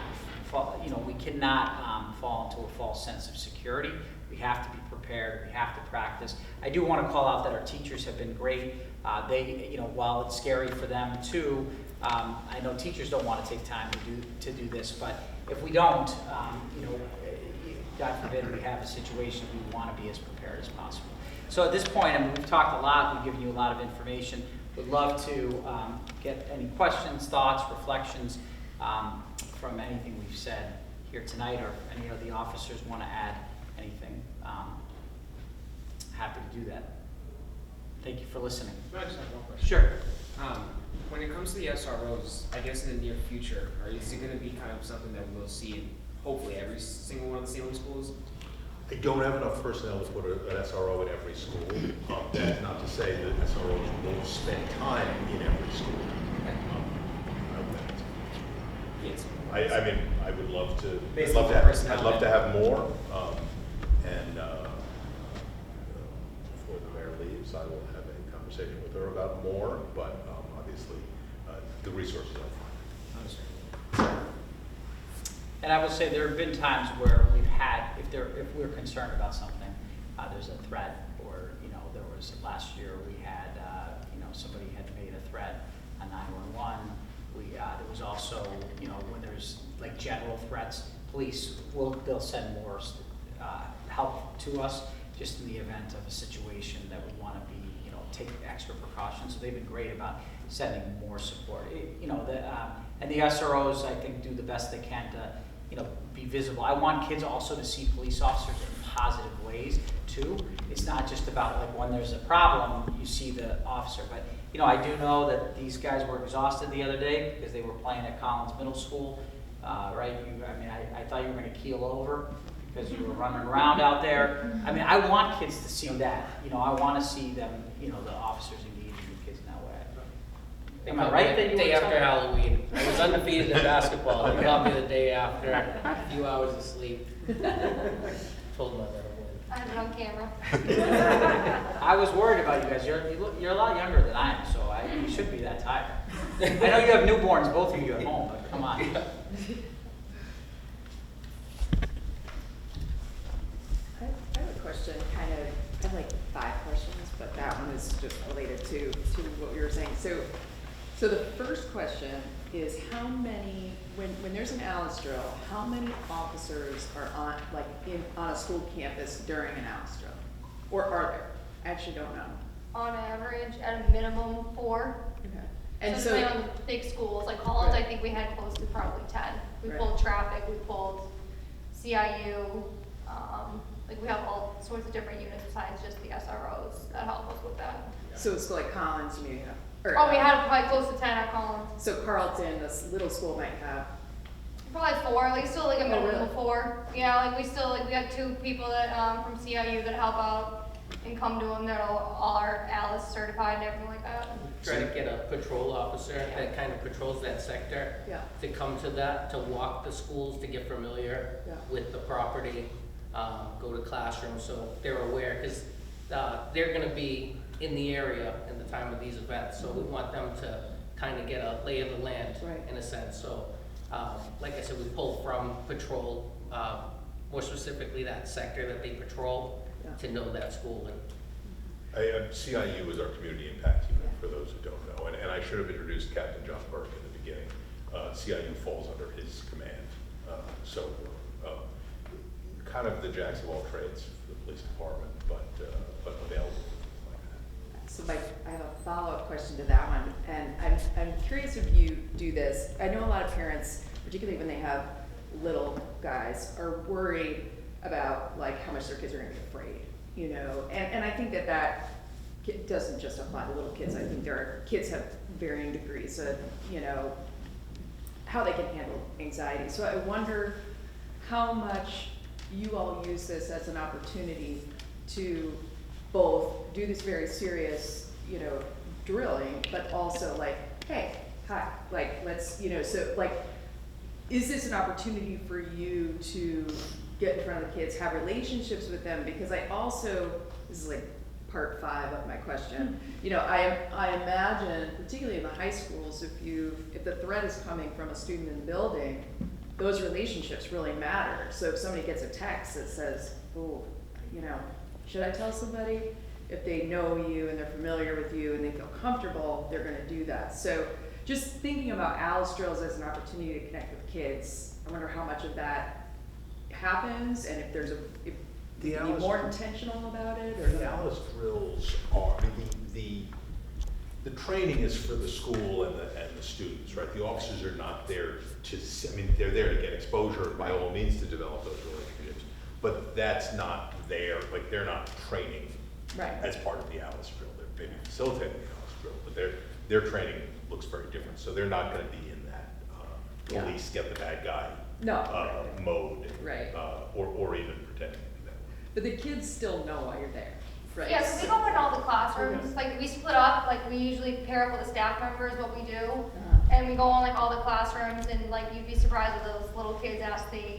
fall into a false sense of security. We have to be prepared. We have to practice. I do want to call out that our teachers have been great. While it's scary for them too, I know teachers don't want to take time to do this, but if we don't, God forbid we have a situation, we want to be as prepared as possible. So at this point, we've talked a lot. We've given you a lot of information. Would love to get any questions, thoughts, reflections from anything we've said here tonight, or if any of the officers want to add anything. Happy to do that. Thank you for listening. I just have one question. Sure. When it comes to the SROs, I guess in the near future, is it going to be kind of something that we'll see in hopefully every single one of the Salem schools? I don't have enough personnel to put an SRO in every school. That's not to say that SROs won't spend time in every school. Yes. I mean, I would love to. Based I'd love on to personnel. I'd love to have more. Before the mayor leaves, I will have a conversation with her about more. But obviously, the resources are fine. And I will say there have been times where we've had, if we're concerned about something, there's a threat, or there was last year we had somebody had made a threat on 911. There was also when there's like general threats, police they'll send more help to us just in the event of a situation that would want to be take extra precautions. So they've been great about sending more support. And the SROs I think do the best they can to be visible. I want kids also to see police officers in positive ways too. It's not just about like when there's a problem, you see the officer. But I do know that these guys were exhausted the other day because they were playing at Collins Middle School, right? I thought you were going to keel over because you were running around out there. I want kids to see that. I want to see them, the officers engaging the kids in that way. Am I right that you Day were after telling- Halloween. I was undefeated in basketball. They got me the day after. A few hours of sleep. Told my little boy. I have it on camera. I was worried about you guys. You're a lot younger than I am, so you should be that tired. I know you have newborns, both of you at home, but come on. I have a question, I have like 5 questions, but that one is just related to what we were saying. So the first question is how many, when there's an Alice drill, how many officers are on a school campus during an Alice drill? Or are there? I actually don't know. On average, at a minimum 4. Okay. And And so so, on the big schools, like Collins, Right. I think we had close to probably 10. We Right. pulled traffic, we pulled CIU, like we have all sorts of different units besides just the SROs that help us with that. so it's like Collins, you maybe have. Or, Oh, we had probably close to 10 at Collins. So Carlton, this little school might have. Probably 4, like still like a minimum really? of 4. Yeah, like we have 2 people that, from CIU that help out and come to them that are Alice certified and everything like that. Try to get a patrol officer that kind of patrols that sector. Yeah. To come to that, to walk the schools, to get familiar Yeah. with the property, go to classrooms, so they're aware, because they're gonna be in the area in the time of these events, so we want them to kind of get a lay of the land, Right. in a sense, so, like I said, we pull from patrol, more specifically that sector that they patrol, Yeah. to know that school, and CIU is our community impact team, for those who don't know, and I should have introduced Captain John Burke in the beginning. CIU falls under his command, so kind of the jacks of all trades for the police department, but available for things like that. So I have a follow-up question to that one, and I'm curious if you do this. I know a lot of parents, particularly when they have little guys, are worried about like how much their kids are gonna be afraid, and I think that doesn't just apply to little kids. I think kids have varying degrees of, how they can handle anxiety. So I wonder how much you all use this as an opportunity to both do this very serious, drilling, but also like, hey, hi, like, let's, so like, is this an opportunity for you to get in front of the kids, have relationships with them? Because I also, this is like part 5 of my question, I imagine, particularly in the high schools, if the threat is coming from a student in the building, those relationships really matter. So if somebody gets a text that says, oh, should I tell somebody? If they know you and they're familiar with you and they feel comfortable, they're gonna do that. So just thinking about Alice drills as an opportunity to connect with kids, I wonder how much of that happens, and if there's if The be Alice- more intentional about it, or The Alice drills are, the training is for the school and the students, right? The officers are not there they're there to get exposure, by all means, to develop those relationships. But that's not they're not training right? as part of the Alice drill. They're maybe facilitating the Alice drill, but their training looks very different. So they're not gonna be in that Yeah. police get the bad guy No, mode. Right. Or even pretending to be that way. but the kids still know why you're there, right? Yeah, so we go in all the classrooms, like we split up, like we usually pair up with the staff members, what we do. Uh-huh. And we go in like all the classrooms and like you'd be surprised if those little kids ask the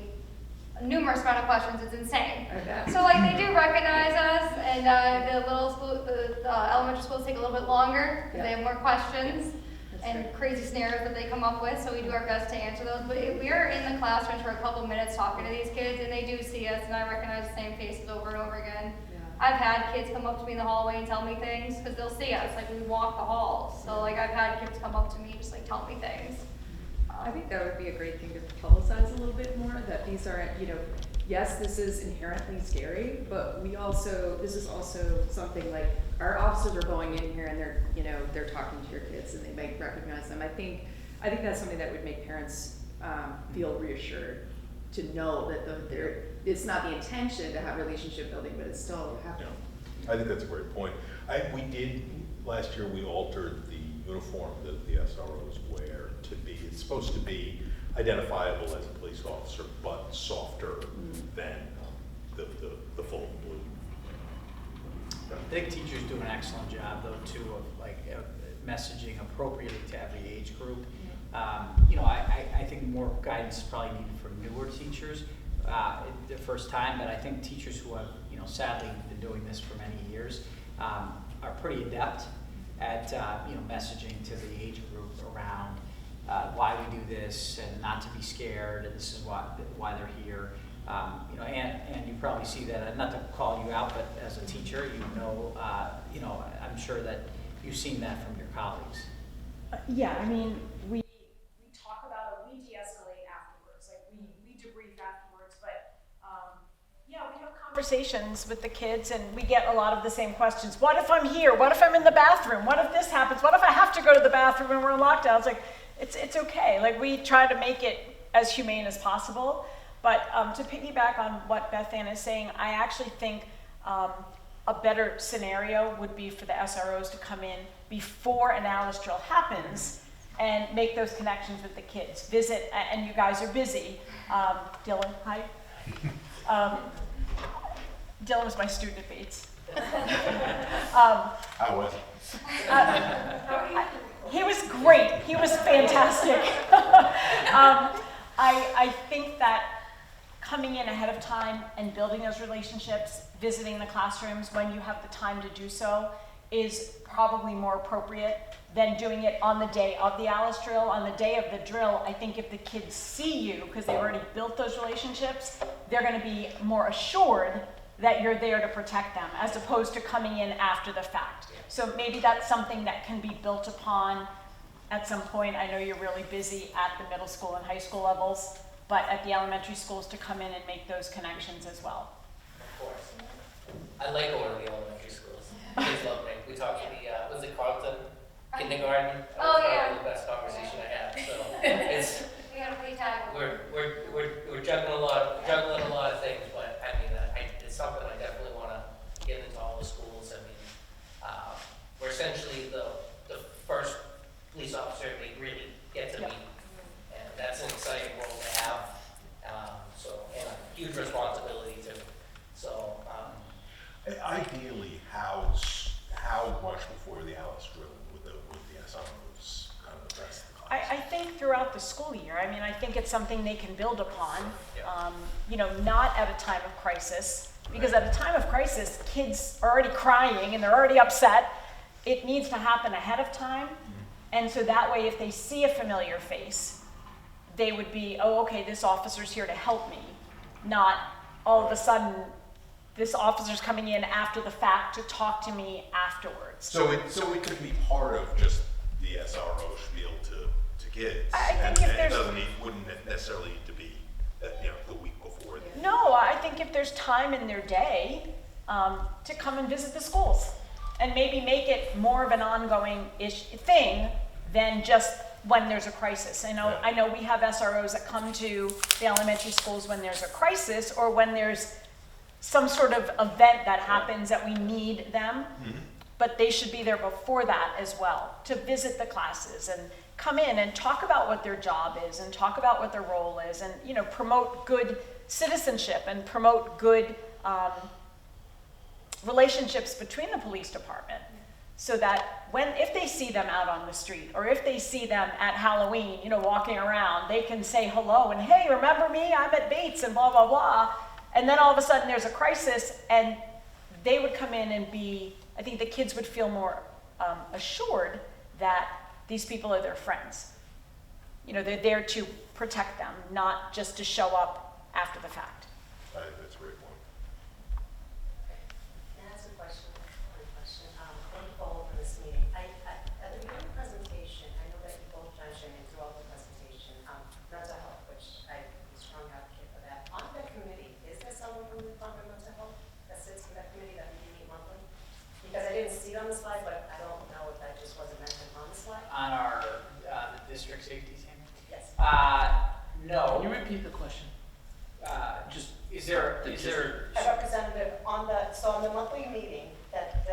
numerous amount of questions, it's insane. Okay. So like they do recognize us and the elementary schools take a little bit longer because they have more questions That's and great. crazy scenarios that they come up with, so we do our best to answer those. But if we are in the classrooms for a couple minutes talking to these kids and they do see us and I recognize the same faces over and over again. Yeah. I've had kids come up to me in the hallway and tell me things because they'll see us, like we walk the halls. So like I've had kids come up to me just like tell me things. I think that would be a great thing to publicize a little bit more, that these aren't, yes, this is inherently scary, but this is also something like, our officers are going in here and they're talking to your kids and they might recognize them. I think that's something that would make parents feel reassured. to know that it's not the intention to have relationship building, but it's still happening. I think that's a great point. Last year, we altered the uniform that the SROs wear to be, it's supposed to be identifiable as a police officer, but softer than the full blue. I think teachers do an excellent job though too of messaging appropriately to every age group. I think more guidance is probably needed for newer teachers the first time, but I think teachers who have, sadly been doing this for many years are pretty adept at, messaging to the age group around why we do this and not to be scared, and this is why they're here. And you probably see that, not to call you out, but as a teacher, I'm sure that you've seen that from your colleagues. Yeah, I mean, we talk about it, we de-escalate afterwards, like we debrief afterwards, but yeah, we have conversations with the kids and we get a lot of the same questions. What if I'm here? What if I'm in the bathroom? What if this happens? What if I have to go to the bathroom and we're in lockdown? It's like, it's okay. Like, we try to make it as humane as possible. But to piggyback on what Beth Ann is saying, I actually think a better scenario would be for the SROs to come in before an Alice drill happens and make those connections with the kids. Visit, and you guys are busy. Dylan, hi. Dylan was my student at Bates. I was. He was great. He was fantastic. I think that coming in ahead of time and building those relationships, visiting the classrooms when you have the time to do so, is probably more appropriate than doing it on the day of the Alice drill. On the day of the drill, I think if the kids see you, because they've already built those relationships, they're going to be more assured that you're there to protect them, as opposed to coming in after the fact. So maybe that's something that can be built upon at some point. I know you're really busy at the middle school and high school levels, but at the elementary schools to come in and make those connections as well. Of course. I like going to the elementary schools. Kids love me. We talked to the, was it Carlton kindergarten? That was probably the best conversation I had. So it's, We gotta play tag. we're juggling a lot of things, but I mean, it's something I definitely want to get into all the schools. I mean, we're essentially the first police officer they really get to meet, and that's an exciting role to have. And a huge responsibility too. So. Ideally, how much before the Alice drill would the SROs kind of address the class? I think throughout the school year. I mean, I think it's something they can build upon, not at a time of crisis, because at a time of crisis, kids are already crying and they're already upset. It needs to happen ahead of time. And so that way, if they see a familiar face, they would be, oh, okay, this officer's here to help me, not all of a sudden, this officer's coming in after the fact to talk to me afterwards. So it could be part of just the SRO spiel to kids. I think if there's, wouldn't necessarily need to be the week before. No, I think if there's time in their day to come and visit the schools and maybe make it more of an ongoing-ish thing than just when there's a crisis. I know we have SROs that come to the elementary schools when there's a crisis or when there's some sort of event that happens that we need them, but they should be there before that as well, to visit the classes and come in and talk about what their job is and talk about what their role is and, promote good citizenship and promote good relationships between the police department, so that if they see them out on the street or if they see them at Halloween, walking around, they can say hello and, hey, remember me? I'm at Bates and blah, blah, blah. And then all of a sudden there's a crisis and they would come in and I think the kids would feel more assured that these people are their friends. They're there to protect them, not just to show up after the fact. I think that's a great point. Can I ask a question? Going forward from this meeting, at the beginning of the presentation, I know that you both mentioned it throughout the presentation, mental health, which I'm a strong advocate for that. On the committee, is there someone from the Department of Mental Health that sits in that committee that we meet monthly? Because I didn't see it on the slide, but I don't know if that just wasn't mentioned on the slide. On our the district safety team? Yes. No. Can you repeat the question? Just, is there, A representative on the monthly meeting that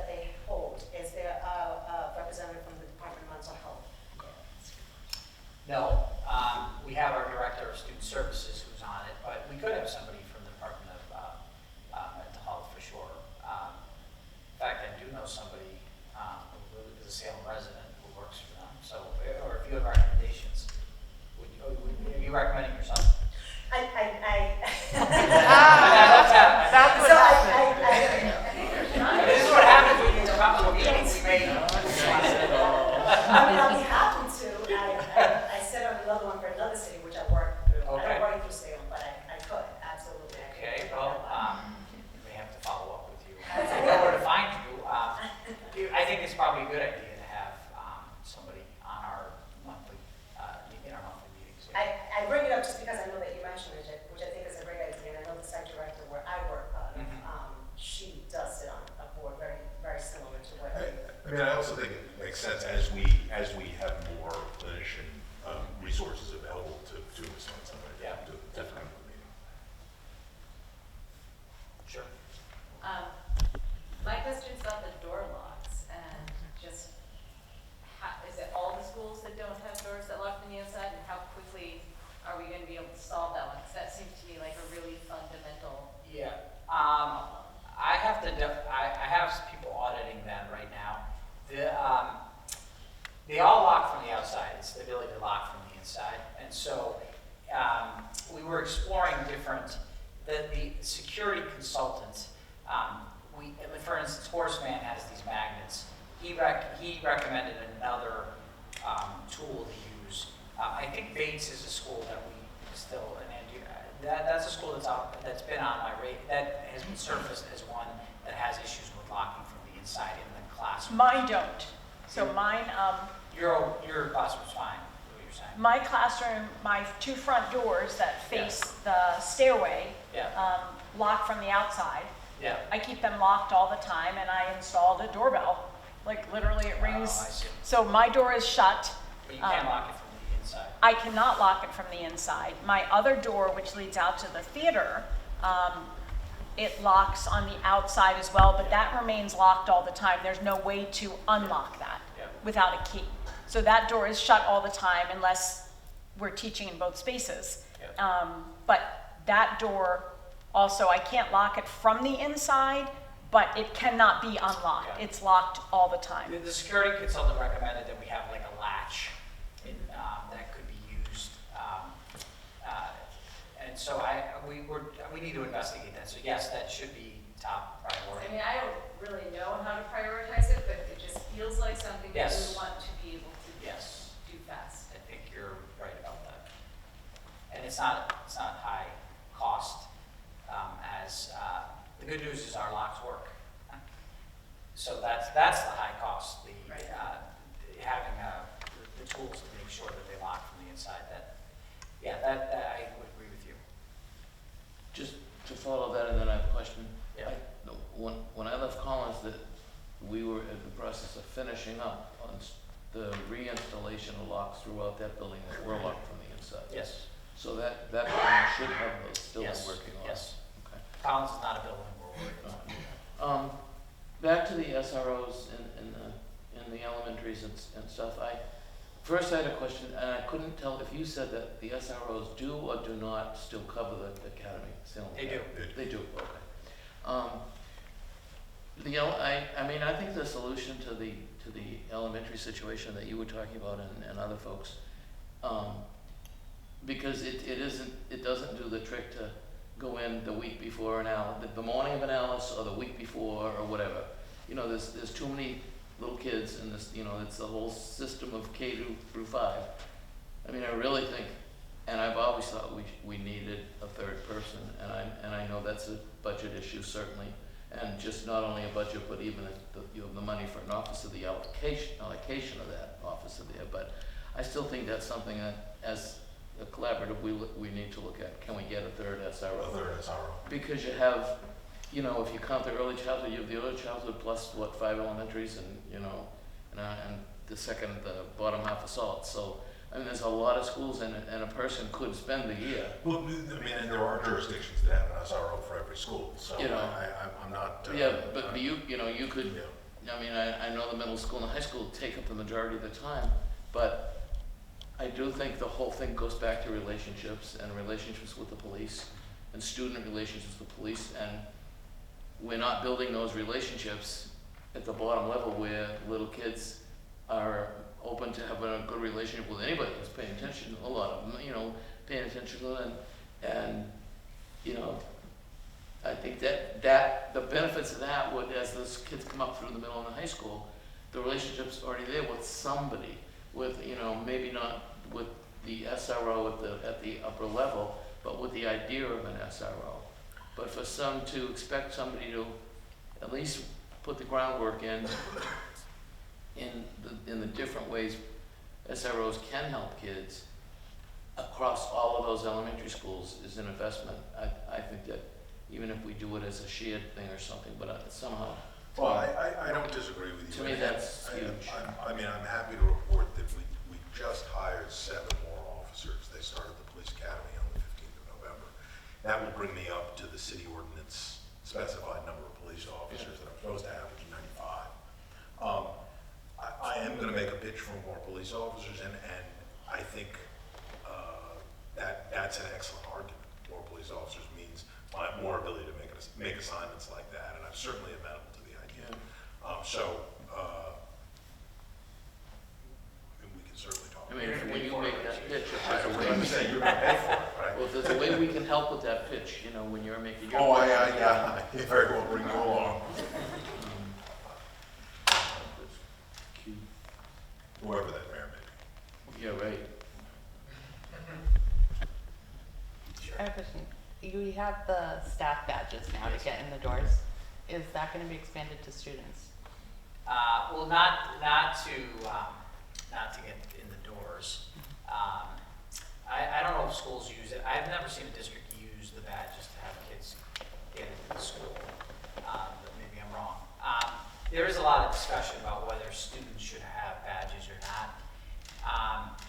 they hold, is there a representative from the Department of Mental Health? no, we have our Director of Student Services who's on it, but we could have somebody from the Department of Mental Health for sure. In fact, I do know somebody who is a Salem resident who works for them, so, or if you have recommendations, are you recommending yourself? That's what This is what happens when you come to a meeting, we may. I'll be happy to. I said on another one for another city, which I work through. I Okay. don't work through Salem, but I could, absolutely. I could. Okay, well, we have to follow up with you. We know where to find you. I think it's probably a good idea to have somebody on our monthly, in our monthly meetings. I bring it up just because I know that you mentioned it, which I think is a great idea, and I know the site director where I work, she does sit on a board very, very similar to what. I mean, I also think it makes sense as we have more clinician resources available to do this on somebody. Yeah. To definitely meeting. Sure. My question is about the door locks and just, is it all the schools that don't have doors that lock from the inside, and how quickly are we gonna be able to solve that one? Because that seems to me like a really fundamental Yeah. problem. I have people auditing them right now. They all lock from the outside. It's the ability to lock from the inside. And so we were exploring the security consultant. For instance, Horseman has these magnets. He recommended another tool to use. I think Bates is a school that we still, that's a school that's been on my radar, that has been surfaced as one that has issues with locking from the inside in the classroom. Mine don't. So mine, Your classroom's fine, is what you're saying. my classroom, my two front doors that face the stairway, Yeah. lock from the outside. Yeah. I keep them locked all the time, and I installed a doorbell. Like literally, it rings. I see. So my door is shut. But you can't lock it from the inside. I cannot lock it from the inside. My other door, which leads out to the theater, it locks on the outside as well, but that remains locked all the time. There's no way to unlock that Yeah. without a key. So that door is shut all the time unless we're teaching in both spaces. Yeah. But that door also, I can't lock it from the inside, but it cannot be unlocked. Yeah. It's locked all the time. The security consultant recommended that we have like a latch that could be used. And so we need to investigate that. So yes, that should be top I priority. mean, I don't really know how to prioritize it, but it just feels like something that Yes. we want to be able to Yes, do fast. I think you're right about that. And it's not high cost the good news is our locks work. So that's the high cost, Right. having the tools to make sure that they lock from the inside. That I would agree with you. Just to follow that, and then I have a question. Yeah. When I left Collins, that we were in the process of finishing up on the reinstallation of locks throughout that building that were locked from the inside. Yes. So that building should have those still Yes. working on. Yes. Okay. Collins is not a building we're worried about. Back to the SROs in the elementaries and stuff. First I had a question, and I couldn't tell if you said that the SROs do or do not still cover the academy. Salem They do. Academy. They do. Okay. I mean, I think the solution to the elementary situation that you were talking about and other folks, because it doesn't do the trick to go in the week before the morning of an Alice or the week before or whatever. There's too many little kids in this, it's the whole system of K through 5. I mean, I really think, and I've always thought we needed a third person, and I know that's a budget issue certainly, and just not only a budget, but even if you have the money for an office of the allocation of that office of there. But I still think that's something that, as a collaborative, we need to look at. Can we get a third SRO? A third SRO. Because you have, if you count the early childhood, you have the early childhood plus 5 elementaries, and the bottom half assault. So, I mean, there's a lot of schools and a person could spend the year. Well, I mean, and there are jurisdictions that have an SRO for every school, so You know. I'm not. Yeah, but you know, you could, Yeah. I mean, I know the middle school and the high school take up the majority of the time, but I do think the whole thing goes back to relationships and relationships with the police and student relationships with the police, and we're not building those relationships at the bottom level where little kids are open to having a good relationship with anybody who's paying attention, a lot of them, you know, paying attention to them, and, you know, I think that the benefits of that would, as those kids come up through the middle and the high school, the relationship's already there with somebody, with, you know, maybe not with the SRO at the upper level, but with the idea of an SRO. But for some to expect somebody to at least put the groundwork in the different ways SROs can help kids across all of those elementary schools is an investment. I think that even if we do it as a shared thing or something, but somehow. Well, I don't disagree with you. To me, that's huge. I mean, I'm happy to report that we just hired 7 more officers. They started the police academy on the 15th of November. That will bring me up to the city ordinance specified number of police officers that I'm supposed to have, which is 95. I am going to make a pitch for more police officers, and I think that's an excellent argument. More police officers means more ability to make assignments like that, and I'm certainly amenable to the idea. We can certainly talk. I mean, when you make that pitch, if I there's a was way, going to say you're going to pay for it, right? well, if there's a way we can help with that pitch, you know, when you're making your. Oh, yeah, very well, bring you along. Whoever that mayor may be. Yeah, right. I have a question. You have the staff badges now to get in the doors. Is that going to be expanded to students? Well, not to get in the doors. I don't know if schools use it. I've never seen a district use the badges to have kids get into the school, but maybe I'm wrong. There is a lot of discussion about whether students should have badges or not.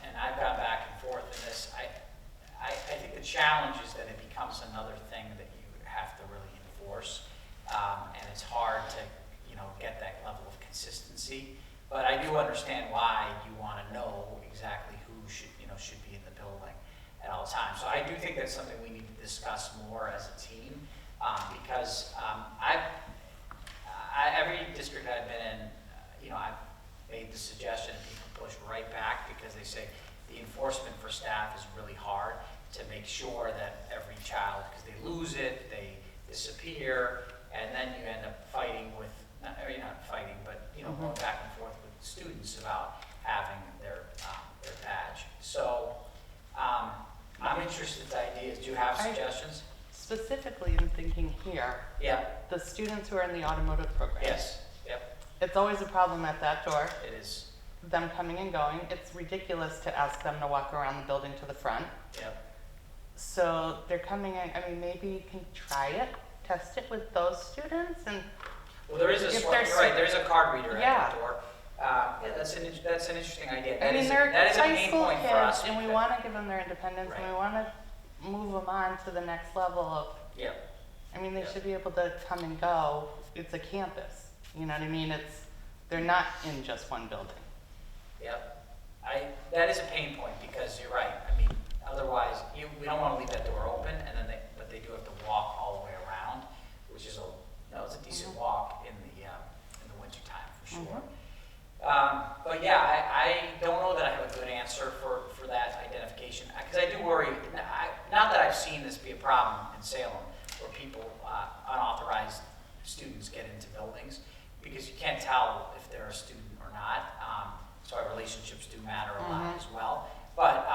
And I've gone back and forth in this. I think the challenge is that it becomes another thing that you have to really enforce. And it's hard to, get that level of consistency. But I do understand why you want to know exactly who should be in the building at all times. So I do think that's something we need to discuss more as a team, because every district I've been in, I've made the suggestion and people push right back because they say the enforcement for staff is really hard to make sure that every child, because they lose it, they disappear, and then you end up fighting with, not fighting, but going back and forth with students about having their badge. So I'm interested in ideas. Do you have suggestions? Specifically, I'm thinking here, Yeah. the students who are in the automotive program. Yes. Yep. It's always a problem at that door, It is. them coming and going. It's ridiculous to ask them to walk around the building to the front. Yep. So they're coming in, I mean, maybe you can try it, test it with those students and Well, there is a If you're there's- right. There is a card reader Yeah. at the door. That's an interesting idea. I That mean, is they're that is a high pain school point for us. kids, and we because- want to give them their independence, and we Right. want to move them on to the next level of. Yep. I mean, they Yeah. should be able to come and go. It's a campus, you know what I mean? They're not in just one building. Yep. That is a pain point because you're right. I mean, otherwise, we don't want to leave that door open, and then but they do have to walk all the way around, which is it's a decent walk in the winter time for sure. But yeah, I don't know that I have a good answer for that identification, because I do worry. Not that I've seen this be a problem in Salem, where people, unauthorized students get into buildings, because you can't tell if they're a student or not. So our relationships do matter a lot as well. But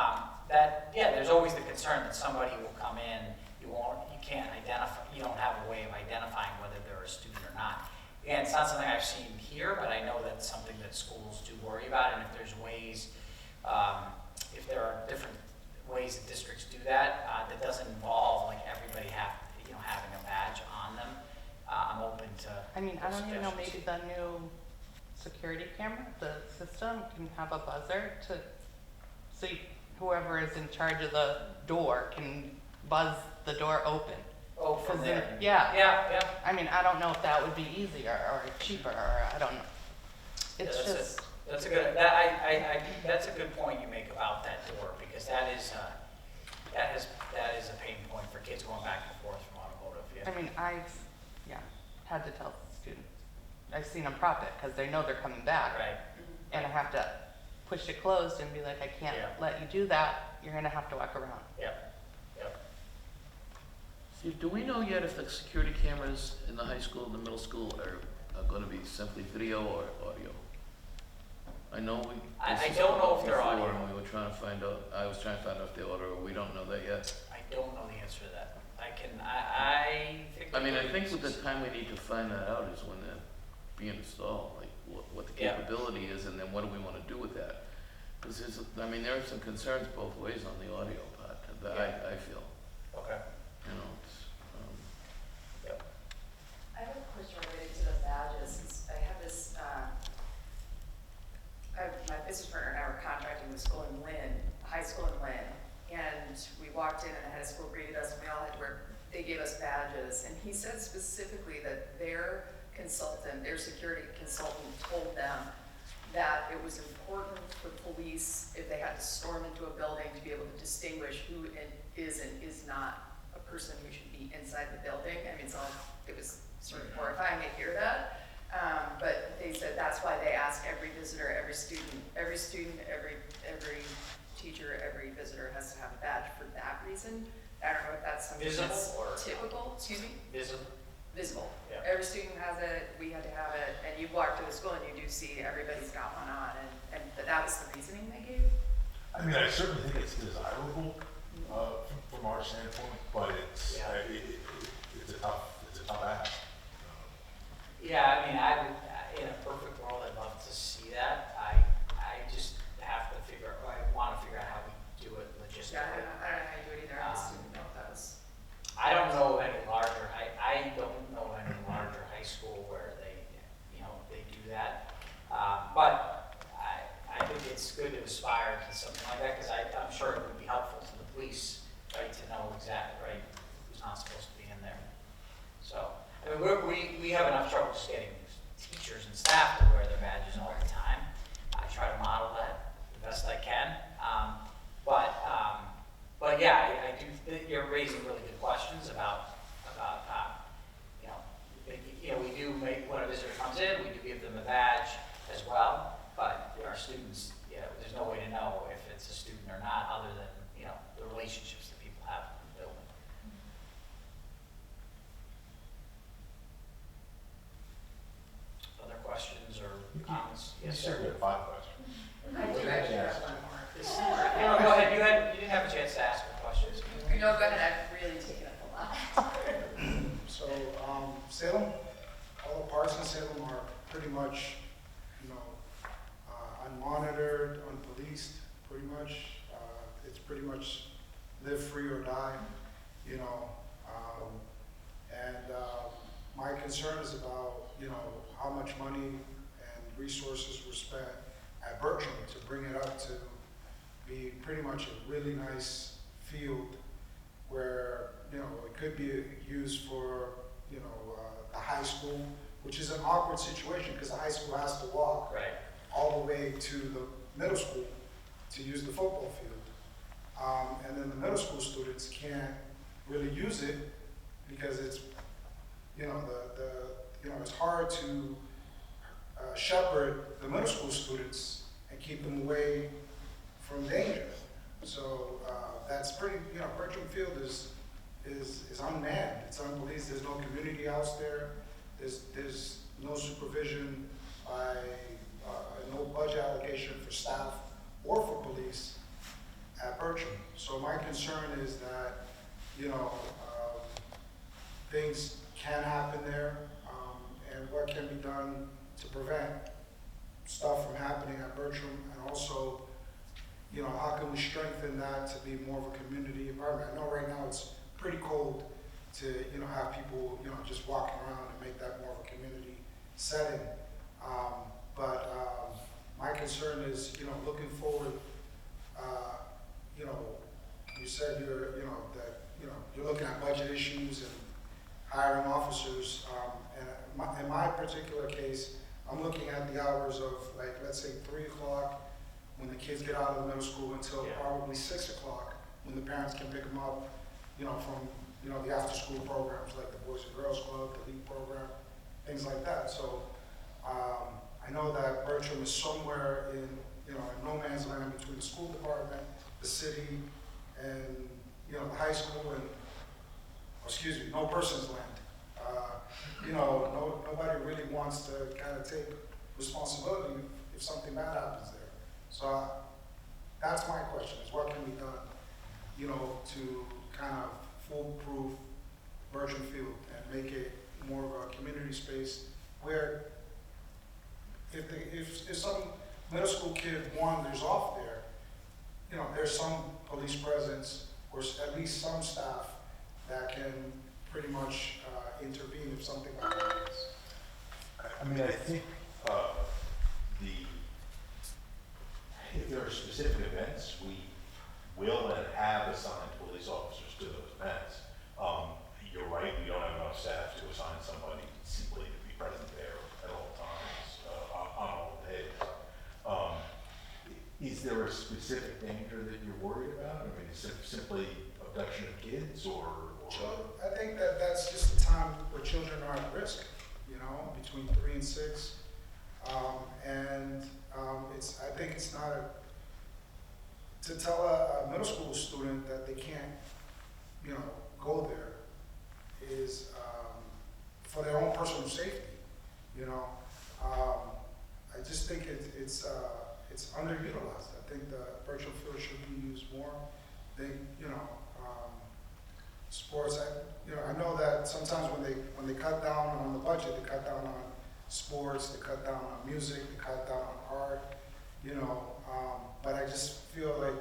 there's always the concern that somebody will come in, you can't identify, you don't have a way of identifying whether they're a student or not. And it's not something I've seen here, but I know that's something that schools do worry about. And if there's ways, if there are different ways that districts do that, that doesn't involve like everybody having a badge on them, I'm open to. I mean, I don't even know, suggestions. maybe the new security camera, the system can have a buzzer to so whoever is in charge of the door can buzz the door open. Oh, from 'Cause there. then- yeah. Yeah. I mean, I don't know if that would be easier or cheaper, or I don't know. It's Yeah, just, that's a good, that's a good point you make about that door, because that is a pain point for kids going back and forth from automotive, yeah. I mean, I've had to tell students, I've seen them prop it, because they know they're coming back. Right, And I have to push it closed and be like, I can't Yeah. let you do that, you're gonna have to walk around. yep. Steve, do we know yet if the security cameras in the high school and the middle school are gonna be simply video or audio? I know we. I this don't know if they're before, audio. and we were trying to find out, I was trying to find out if they're audio, we don't know that yet. I don't know the answer to that. I think. I mean, I think with the time we need to find that out is when they're being installed, like what the Yeah. capability is, and then what do we wanna do with that? Cause I mean, there are some concerns both ways on the audio part, that I feel, Okay. you know, it's, I have a question related to the badges. I have this, my business partner and I were contracting with school in Lynn, high school in Lynn. And we walked in and the head of school greeted us and we all had to wear, they gave us badges. And he said specifically that their consultant, their security consultant told them that it was important for police, if they had to storm into a building, to be able to distinguish who is and is not a person who should be inside the building. I mean, it was sort of horrifying to hear that. But they said that's why they ask every visitor, every student, every teacher, every visitor has to have a badge for that reason. I don't know if that's something Visible that's or- typical, excuse me? Visible. Yeah. Every student has it, we had to have it, and you walk to the school and you do see everybody's got one on, and that was the reasoning they gave? I mean, I certainly think it's desirable, from our standpoint, but it's, Yeah. it's a tough ask. Yeah, I mean, in a perfect world, I'd love to see that. I just have to I want to figure out how we do it logistically. Yeah, I don't know how you do it either, I just didn't know if that was. I don't know of any larger, I don't know of any larger high school where they do that. But I think it's good to aspire to something like that, because I'm sure it would be helpful to the police, right, to know exactly, right, who's not supposed to be in there. So, I mean, we have enough trouble just getting teachers and staff to wear their badges all the time. I try to model that the best I can. But yeah, I do think you're raising really good questions about we do make, when a visitor comes in, we do give them a badge as well, but our students, there's no way to know if it's a student or not, other than, the relationships that people have in the building. Other questions or comments? You Yes, certainly sir. have 5 questions. I do actually have one more. No, go ahead, you didn't have a chance to ask your questions. No, go ahead, I've really taken up a lot. So, Salem, all the parks in Salem are pretty much, unmonitored, unpoliced, pretty much. It's pretty much live free or die, my concern is about, how much money and resources were spent at Bertram to bring it up to be pretty much a really nice field where, it could be used for, the high school, which is an awkward situation because the high school has to walk Right. all the way to the middle school to use the football field. And then the middle school students can't really use it because it's, it's hard to shepherd the middle school students and keep them away from danger. So that's pretty, Bertram Field is unmanned. It's unpoliced. There's no community house there. There's no supervision by, no budget allocation for staff or for police at Bertram. So my concern is that, things can happen there, and what can be done to prevent stuff from happening at Bertram, and also, how can we strengthen that to be more of a community environment? I know right now it's pretty cold to, have people, just walking around and make that more of a community setting. But my concern is, looking forward, you know, you said you're, you know, that, you know, you're looking at budget issues and hiring officers. In my particular case, I'm looking at the hours of, like, let's say 3 o'clock when the kids get out of the middle school until probably 6 o'clock when the parents can pick them up, you know, from, you know, the after-school programs like the Boys and Girls Club, the League program, things like that. So I know that Bertram is somewhere in, you know, in no man's land between the school department, the city, and, you know, the high school, and, excuse me, no person's land. You know, nobody really wants to kind of take responsibility if something bad happens there. So that's my question, is what can be done, you know, to kind of foolproof Bertram Field and make it more of a community space where if some middle school kid wanders off there, you know, there's some police presence or at least some staff that can pretty much intervene if something like that happens. I mean, I think if there are specific events, we will and have assigned police officers to those events. You're right, we don't have enough staff to assign somebody simply to be present there at all times, on all days. Is there a specific danger that you're worried about? I mean, is it simply abduction of kids or? I think that that's just the time where children are at risk, you know, between 3 and 6. I think it's not to tell a middle school student that they can't, you know, go there is for their own personal safety, you know. I just think it's underutilized. I think the virtual field should be used more. You know, sports. I know that sometimes when they cut down on the budget, they cut down on sports, they cut down on music, they cut down on art. You know, but I just feel like,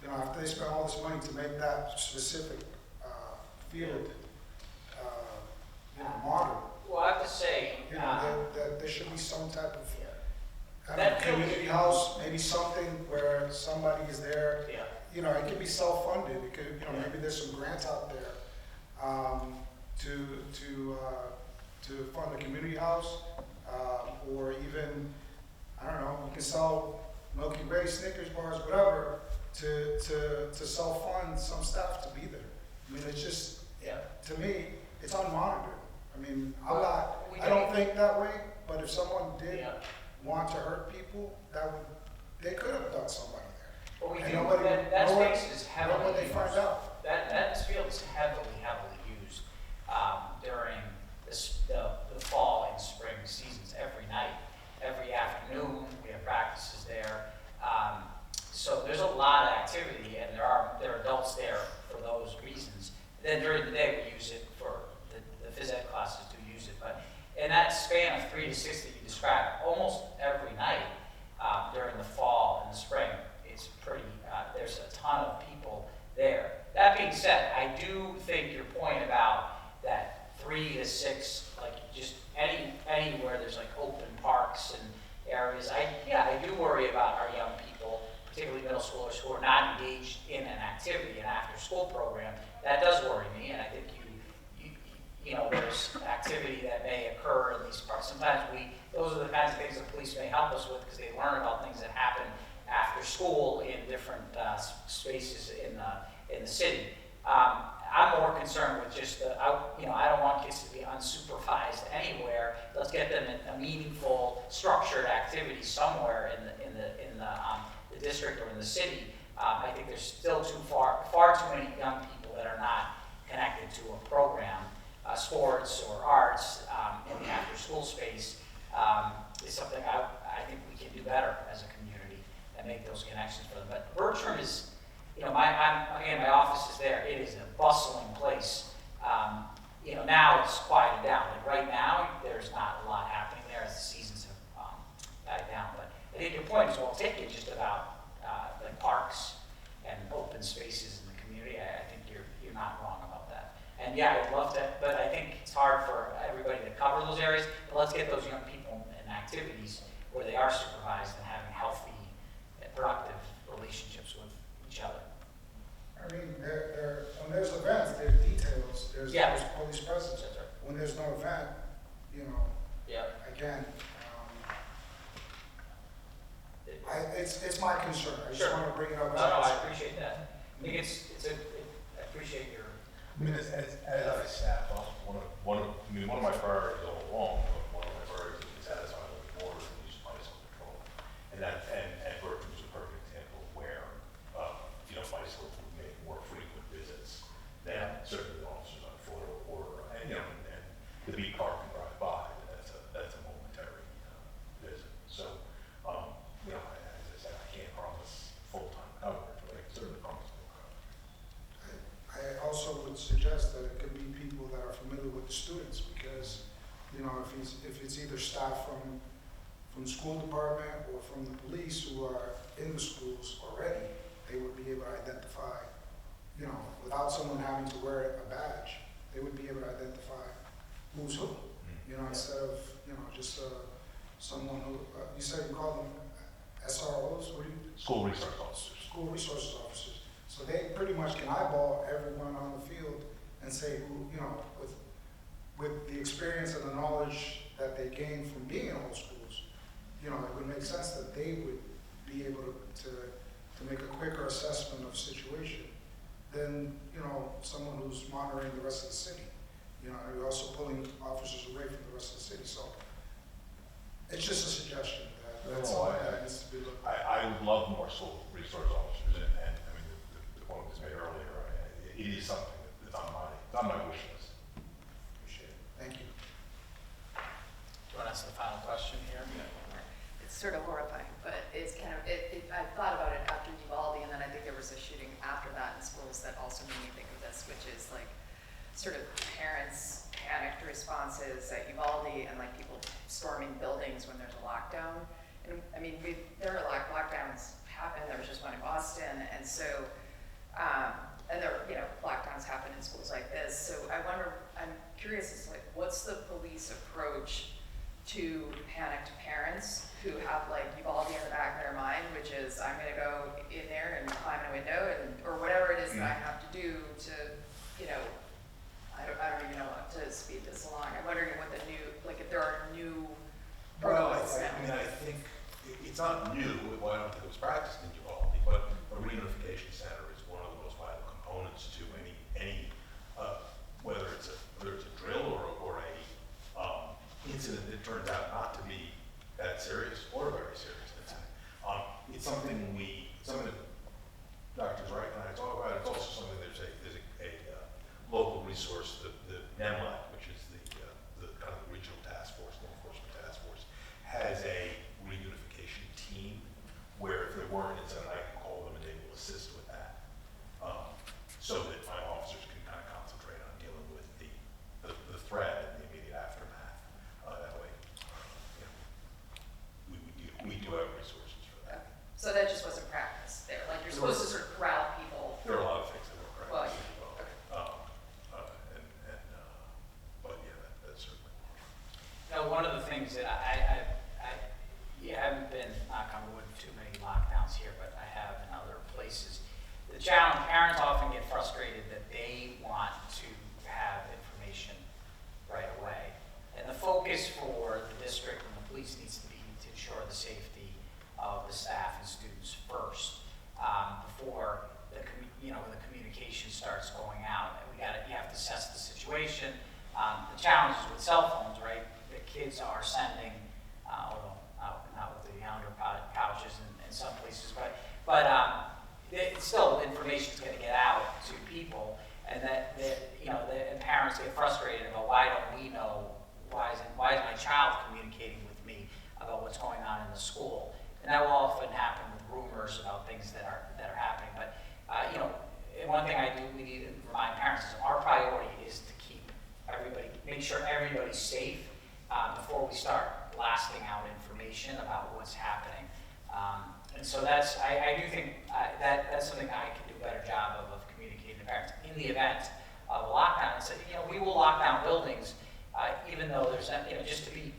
you know, after they spend all this money to make that specific field, you know, modern. Well, I have to say, You know, that there should be some type of that community house, maybe something where somebody is there. yeah. You know, it could be self-funded. It could, you know, maybe there's some grants out there to fund a community house, or even, I don't know, you can sell Milky Way, Snickers bars, whatever, to self-fund some staff to be there. I mean, it's just, to me, it's unmonitored. I mean, I don't think that way, but if someone did want to hurt people, they could have done somebody there. Well, we And do, nobody- that no one- space is heavily no one they used. find out. That field is heavily used during the fall and spring seasons. Every night, every afternoon, we have practices there. So there's a lot of activity, and there are adults there for those reasons. Then during the day, we use it for the phys ed classes do use it. But in that span of 3 to 6 that you described, almost every night during the fall and the spring, it's pretty. There's a ton of people there. That being said, I do think your point about that 3 to 6, like just anywhere there's like open parks and areas. I do worry about our young people, particularly middle schoolers who are not engaged in an activity, an after-school program. That does worry me, and I think you know, there's activity that may occur in these parks. Sometimes those are the kinds of things the police may help us with because they learn about things that happen after school in different spaces in the city. I'm more concerned with just I don't want kids to be unsupervised anywhere. Let's get them in a meaningful, structured activity somewhere in the district or in the city. I think there's still far too many young people that are not connected to a program, sports or arts in the after-school space. Is something I think we can do better as a community and make those connections for them. But Bertram is, you know, my office is there. It is a bustling place. You know, now it's quieted down. Like right now, there's not a lot happening there as the seasons have died down. But I think your point is well taken, just about like parks and open spaces in the community. I think you're not wrong about that. And yeah, I'd love to, but I think it's hard for everybody to cover those areas. But let's get those young people in activities where they are supervised and having healthy and productive relationships with each other. it's my concern, I just Sure. wanna bring it up. No, I appreciate that. I think I appreciate your, I mean, as I staff up, one of my priorities all along, one of my priorities is to satisfy the board and use bicycle control. And Berkeley was a perfect example where, bicycles would make more frequent visits than certainly the officers on foot and the beat car can drive by, but that's a momentary visit. So, as I said, I can't promise full-time coverage, but I can certainly promise full coverage. I also would suggest that it could be people that are familiar with the students, because, if it's either staff from the school department or from the police who are in the schools already, they would be able to identify, without someone having to wear a badge, they would be able to identify who's who, instead of, just someone who, you said you call them SROs, what do you? School resource officers. School resources officers. So they pretty much can eyeball everyone on the field and say who, with the experience and the knowledge that they gain from being in all schools, it would make sense that they would be able to make a quicker assessment of the situation than, someone who's monitoring the rest of the city. You're also pulling officers away from the rest of the city. So it's just a suggestion that's all that needs to be looked at. I would love more school resource officers, and I mean, the point was made earlier, it is something that's on my wish list. Appreciate it. Thank you. do you want to ask the final question here? It's sort of horrifying, but it's kind of, I thought about it after Uvalde, and then I think there was a shooting after that in schools that also made me think of this, which is like sort of parents' panicked responses at Uvalde and like people storming buildings when there's a lockdown. And I mean, there are lockdowns happen, there was just one in Boston, and so, and there, lockdowns happen in schools like this. So I'm curious as to like, what's the police approach to panicked parents who have like Uvalde in the back of their mind, which is I'm gonna go in there and climb in a window or whatever it is that I have to do to, I don't even know how to speed this along. I'm wondering what if there are new protocols now. I think it's not new, well, I don't think it was practiced in Uvalde, but a reunification center is one of the most vital components to any whether it's a drill or a incident that turns out not to be that serious or a very serious incident. It's something that Dr. Zrike and I talk about. It's also something there's a local resource, the NEMLAC, which is the kind of the regional task force, law enforcement task force, has a reunification team where if there were an incident, I can call them and they will assist with that, so that my officers can kind of concentrate on dealing with the threat and the immediate aftermath. That way, we do have resources for that. Okay. So that just wasn't practice there. Like you're supposed to sort of corral people. There are a lot of things that work right. Well, But yeah, that's certainly. One of the things that you haven't been, knock on wood, too many lockdowns here, but I have in other places. The challenge, parents often get frustrated that they want to have information right away. And the focus for the district and the police needs to be to ensure the safety of the staff and students first, before the communication starts going out. And you have to assess the situation. The challenge is with cell phones, right? The kids are sending, although not with the younger pouches in some places, but it's still information is going to get out to people, and and parents get frustrated about why don't we know, why is my child communicating with me about what's going on in the school, and that will often happen with rumors about things that are happening. But one thing we need to remind parents is our priority is to make sure everybody's safe before we start blasting out information about what's happening. And so I do think that's something I can do a better job of communicating to parents in the event of a lockdown. And so, we will lock down buildings, even though there's, just to be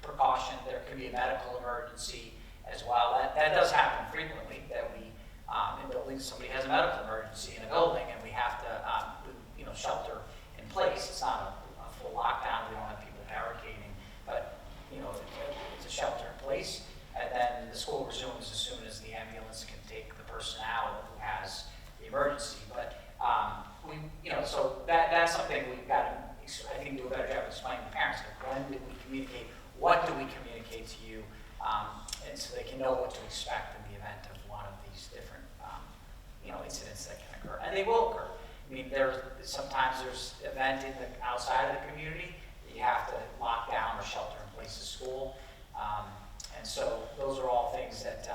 precaution, there can be a medical emergency as well. That does happen frequently, that we, in buildings, somebody has a medical emergency in a building and we have to, shelter in place. It's not a full lockdown, we don't have people barricading, but, it's a shelter in place. And then the school resumes as soon as know what to expect in the event of one of these different, incidents that can occur, and they will occur. I mean, sometimes there's event in the outside of the community that you have to lock down or shelter in place of school, and so those are all things that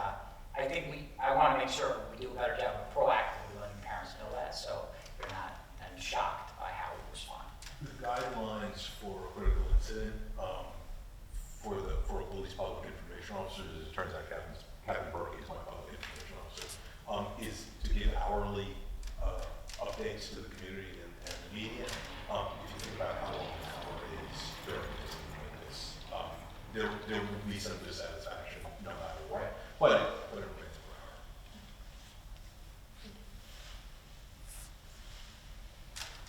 I think I want to make sure we do a better job of proactively letting parents know that, so they're not then shocked by how we respond. The guidelines for a critical incident, for police public information officers, as it turns out Captain Burke is my public information officer, is to give hourly updates to the community and the media. If you think about how long it is during this, there will be some dissatisfaction no matter what, but it remains a priority.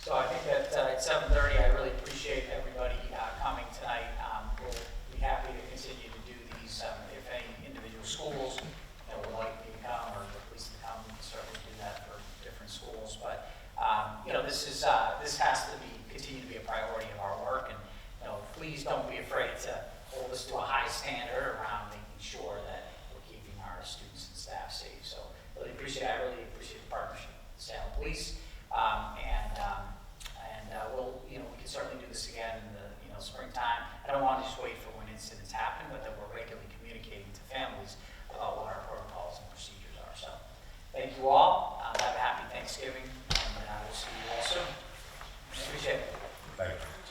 So I think that at 7:30, I really appreciate everybody coming tonight. We'll be happy to continue to do these. If any individual schools would like me to come or the police to come, we can certainly do that for different schools. But this has to continue to be a priority of our work, and please don't be afraid to hold us to a high standard around making sure that we're keeping our students and staff safe. So I really appreciate the partnership with the Salem Police, we can certainly do this again in the springtime. I don't want to just wait for when incidents happen, but that we're regularly communicating to families about what our protocols and procedures are. So thank you all. Have a happy Thanksgiving, and we'll see you all soon. Appreciate it. Thank you.